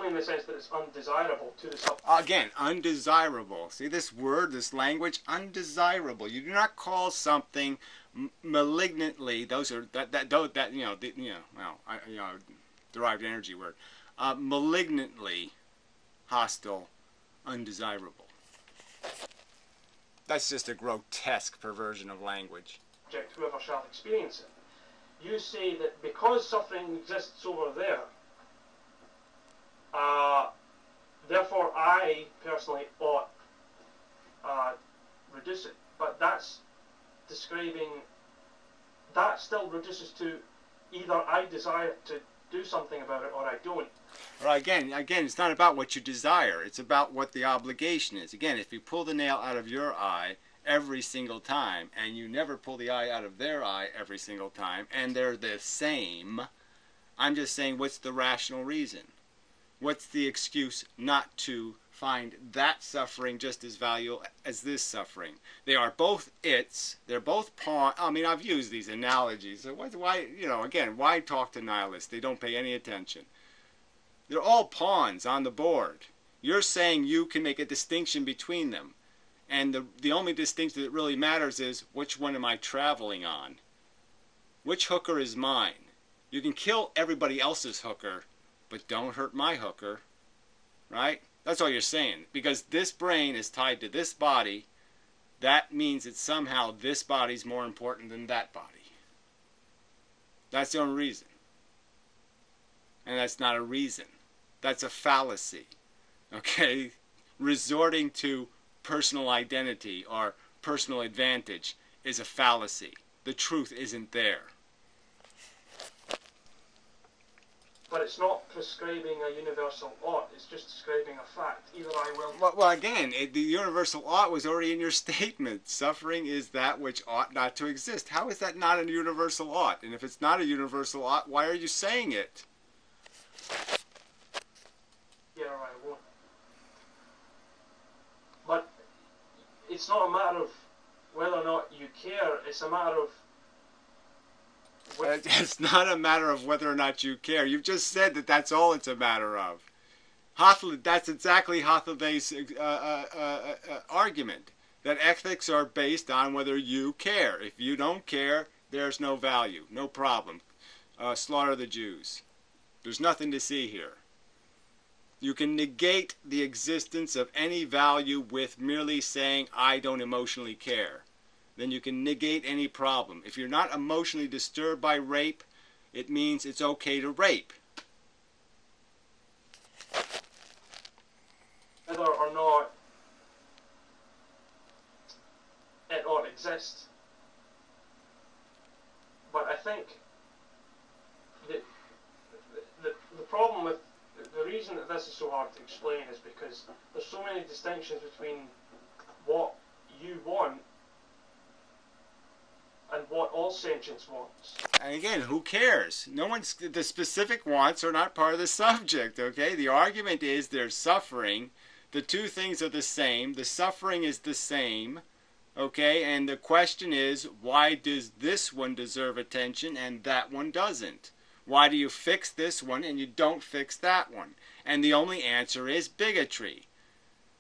in the sense that it's undesirable to the subject. Again, undesirable. See this word, this language, undesirable. You do not call something malignantly. Those are derived energy word. Malignantly hostile, undesirable. That's just a grotesque perversion of language. Whoever shall experience it. You say that because suffering exists over there, therefore I personally ought reduce it. But that's describing, that still reduces to either I desire to do something about it or I don't. Well, again, it's not about what you desire. It's about what the obligation is. Again, if you pull the nail out of your eye every single time, and you never pull the eye out of their eye every single time, and they're the same, I'm just saying, what's the rational reason? What's the excuse not to find that suffering just as valuable as this suffering? They are both its. They're both pawn. I mean, I've used these analogies. So why, again, why talk to nihilists? They don't pay any attention. They're all pawns on the board. You're saying you can make a distinction between them. And the only distinction that really matters is, which one am I traveling on? Which hooker is mine? You can kill everybody else's hooker, but don't hurt my hooker, right? That's all you're saying. Because this brain is tied to this body, that means that somehow this body's more important than that body. That's the only reason. And that's not a reason. That's a fallacy, okay? Resorting to personal identity or personal advantage is a fallacy. The truth isn't there. But it's not prescribing a universal ought, it's just describing a fact. Either I will... Well again, the universal ought was already in your statement. Suffering is that which ought not to exist. How is that not a universal ought? And if it's not a universal ought, why are you saying it? Yeah, I won't. But it's not a matter of whether or not you care, it's a matter of... It's not a matter of whether or not you care. You've just said that that's all it's a matter of. That's exactly Hathaway's argument, that ethics are based on whether you care. If you don't care, there's no value, no problem. Slaughter the Jews. There's nothing to see here. You can negate the existence of any value with merely saying, I don't emotionally care. Then you can negate any problem. If you're not emotionally disturbed by rape, it means it's okay to rape. Whether or not it ought to exist. But I think that the problem with the reason that this is so hard to explain is because there's so many distinctions between what you want and what all sentience wants. And again, who cares? The specific wants are not part of the subject, okay? The argument is there's suffering. The two things are the same. The suffering is the same, okay? And the question is, why does this one deserve attention and that one doesn't? Why do you fix this one and you don't fix that one? And the only answer is bigotry.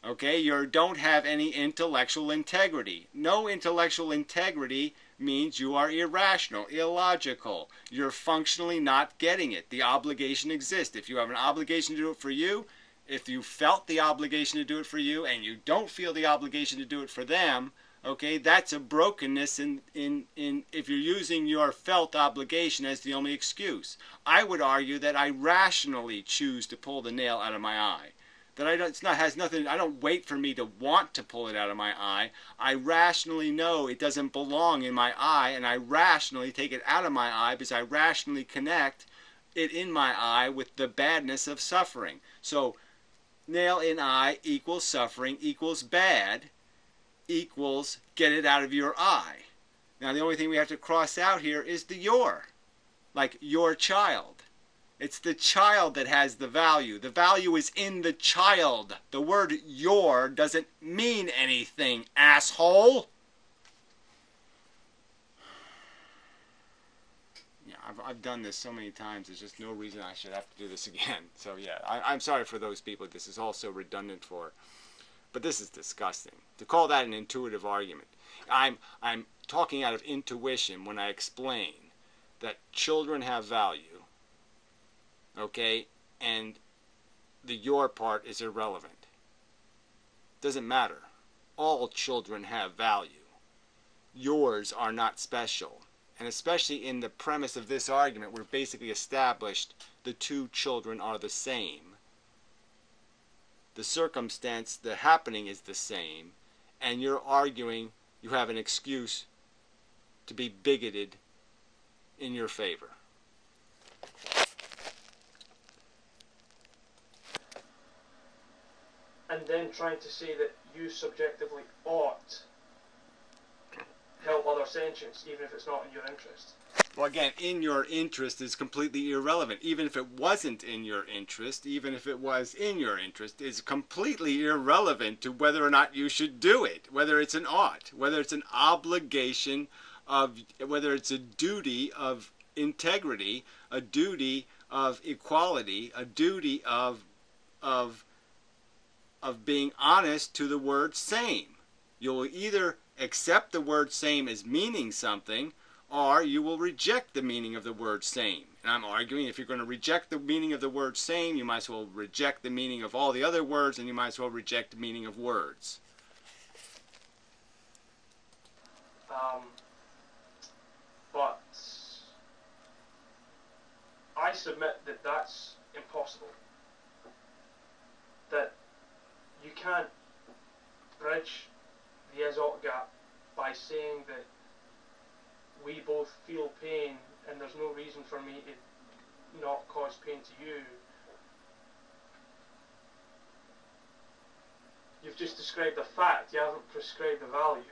Okay, you don't have any intellectual integrity. No intellectual integrity means you are irrational, illogical. You're functionally not getting it. The obligation exists. If you have an obligation to do it for you, if you felt the obligation to do it for you and you don't feel the obligation to do it for them, okay, that's a brokenness in if you're using your felt obligation as the only excuse. I would argue that I rationally choose to pull the nail out of my eye. That I don't wait for me to want to pull it out of my eye. I rationally know it doesn't belong in my eye, and I rationally take it out of my eye because I rationally connect it in my eye with the badness of suffering. So nail in eye equals suffering equals bad equals get it out of your eye. Now the only thing we have to cross out here is the your. Like your child. It's the child that has the value. The value is in the child. The word your doesn't mean anything, asshole. Yeah, I've done this so many times. There's just no reason I should have to do this again. So yeah, I'm sorry for those people this is also redundant for. But this is disgusting. To call that an intuitive argument. I'm talking out of intuition when I explain that children have value, okay, and the your part is irrelevant. Doesn't matter. All children have value. Yours are not special. And especially in the premise of this argument, we've basically established the two children are the same. The circumstance, the happening is the same, and you're arguing you have an excuse to be bigoted in your favor. And then trying to say that you subjectively ought help other sentients, even if it's not in your interest. Well, again, in your interest is completely irrelevant. Even if it wasn't in your interest, even if it was in your interest, is completely irrelevant to whether or not you should do it. Whether it's an ought, whether it's an obligation of, whether it's a duty of integrity, a duty of equality, a duty of being honest to the word same. You'll either accept the word same as meaning something, or you will reject the meaning of the word same. And I'm arguing if you're going to reject the meaning of the word same, you might as well reject the meaning of all the other words, and you might as well reject the meaning of words. But I submit that that's impossible. That you can't bridge the is-ought gap by saying that we both feel pain and there's no reason for me to not cause pain to you. You've just described the fact, you haven't prescribed the value.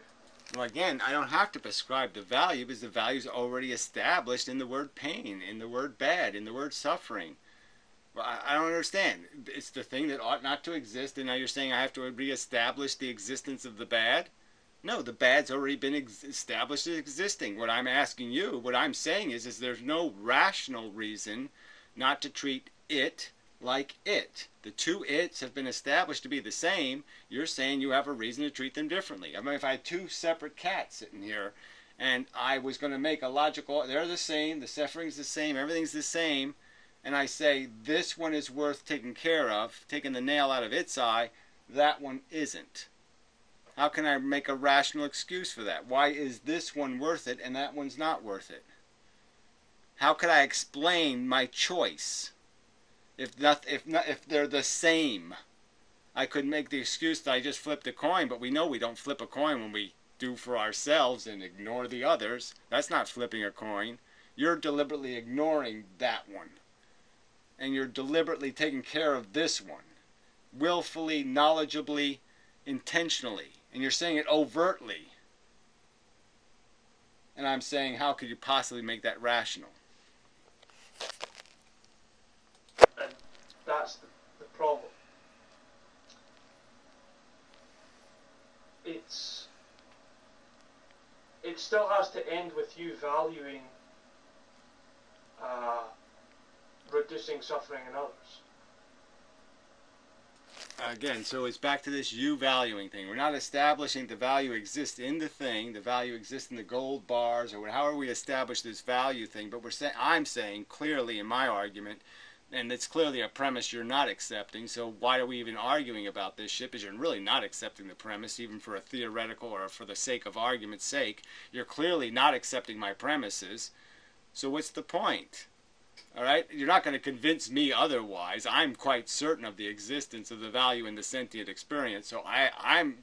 Well, again, I don't have to prescribe the value because the value is already established in the word pain, in the word bad, in the word suffering. Well, I don't understand. It's the thing that ought not to exist, and now you're saying I have to reestablish the existence of the bad? No, the bad's already been established as existing. What I'm asking you, what I'm saying is there's no rational reason not to treat it like it. The two its have been established to be the same. You're saying you have a reason to treat them differently. I mean, if I had two separate cats sitting here, and I was going to make a logical, they're the same, the suffering's the same, everything's the same, and I say this one is worth taking care of, taking the nail out of its eye, that one isn't. How can I make a rational excuse for that? Why is this one worth it and that one's not worth it? How could I explain my choice if they're the same? I could make the excuse that I just flipped a coin, but we know we don't flip a coin when we do for ourselves and ignore the others. That's not flipping a coin. You're deliberately ignoring that one. And you're deliberately taking care of this one. Willfully, knowledgeably, intentionally. And you're saying it overtly. And I'm saying, how could you possibly make that rational? And that's the problem. It still has to end with you valuing reducing suffering in others. Again, so it's back to this you valuing thing. We're not establishing the value exists in the thing, the value exists in the gold bars, or however we establish this value thing, but I'm saying clearly in my argument, and it's clearly a premise you're not accepting, so why are we even arguing about this shit? Because you're really not accepting the premise, even for a theoretical or for the sake of argument's sake. You're clearly not accepting my premises, so what's the point? Alright? You're not going to convince me otherwise. I'm quite certain of the existence of the value in the sentient experience, so I'm,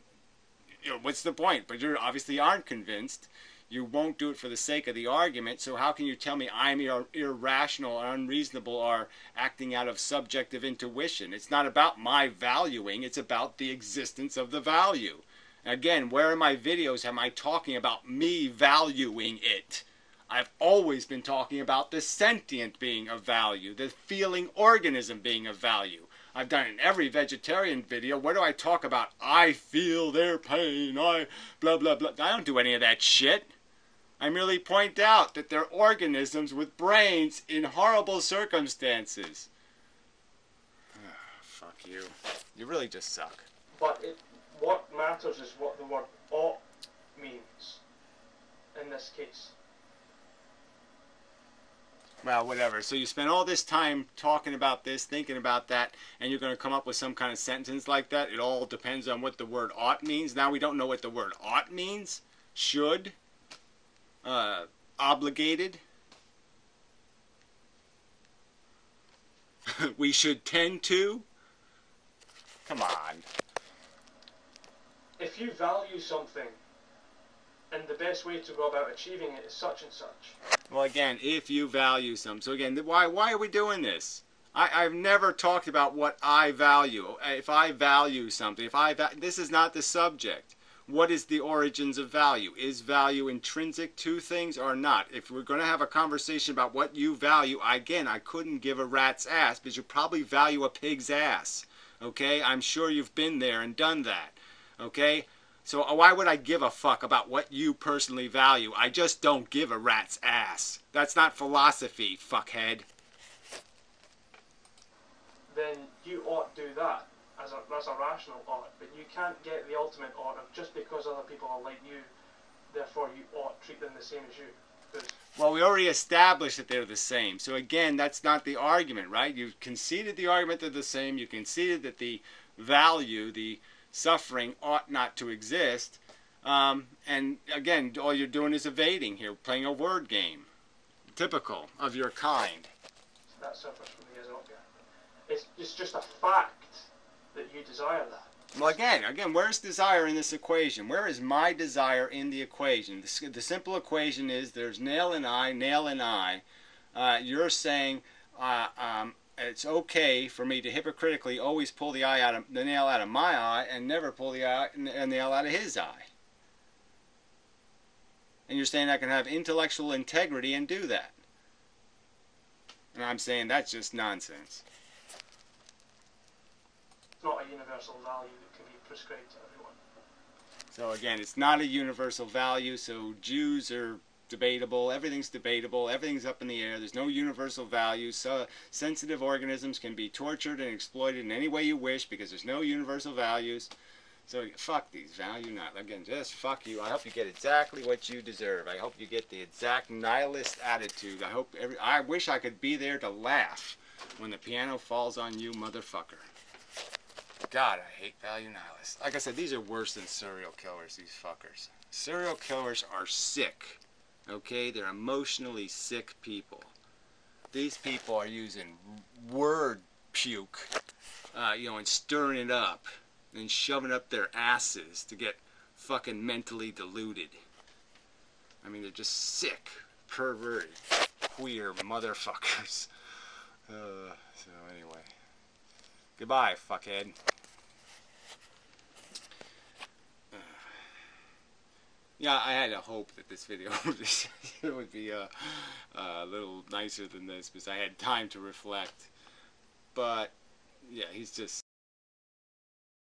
what's the point? But you obviously aren't convinced. You won't do it for the sake of the argument, so how can you tell me I'm irrational or unreasonable or acting out of subjective intuition? It's not about my valuing, it's about the existence of the value. Again, where in my videos am I talking about me valuing it? I've always been talking about the sentient being of value, the feeling organism being of value. I've done it in every vegetarian video. Where do I talk about, I feel their pain, I blah, blah, blah. I don't do any of that shit. I merely point out that they're organisms with brains in horrible circumstances. Fuck you. You really just suck. But what matters is what the word ought means in this case. Well, whatever. So you spend all this time talking about this, thinking about that, and you're going to come up with some kind of sentence like that? It all depends on what the word ought means. Now we don't know what the word ought means. Should. Obligated. We should tend to. Come on. If you value something, and the best way to go about achieving it is such and such. Well, again, if you value some. So again, why are we doing this? I've never talked about what I value. If I value something, this is not the subject. What is the origins of value? Is value intrinsic to things or not? If we're going to have a conversation about what you value, again, I couldn't give a rat's ass because you probably value a pig's ass. Okay? I'm sure you've been there and done that. Okay? So why would I give a fuck about what you personally value? I just don't give a rat's ass. That's not philosophy, fuckhead. Then you ought to do that. That's a rational ought, but you can't get the ultimate ought of just because other people are like you, therefore you ought to treat them the same as you. Well, we already established that they're the same. So again, that's not the argument, right? You've conceded the argument they're the same. You conceded that the value, the suffering, ought not to exist. And again, all you're doing is evading here, playing a word game. Typical of your kind. That suffers from the Azoka. It's just a fact that you desire that. Well, again, where's desire in this equation? Where is my desire in the equation? The simple equation is there's nail and I. You're saying it's okay for me to hypocritically always pull the nail out of my eye and never pull the nail out of his eye. And you're saying I can have intellectual integrity and do that. And I'm saying that's just nonsense. It's not a universal value that can be prescribed to everyone. So again, it's not a universal value, so Jews are debatable, everything's debatable, everything's up in the air, there's no universal value, so sensitive organisms can be tortured and exploited in any way you wish because there's no universal values. So fuck these value not. Again, just fuck you. I hope you get exactly what you deserve. I hope you get the exact nihilist attitude. I wish I could be there to laugh when the piano falls on you, motherfucker. God, I hate value nihilists. Like I said, these are worse than serial killers, these fuckers. Serial killers are sick. Okay? They're emotionally sick people. These people are using word puke, and stirring it up and shoving up their asses to get fucking mentally deluded. I mean, they're just sick, perverted, queer motherfuckers. So anyway. Goodbye, fuckhead. Yeah, I had a hope that this video would be a little nicer than this because I had time to reflect. But, yeah, he's just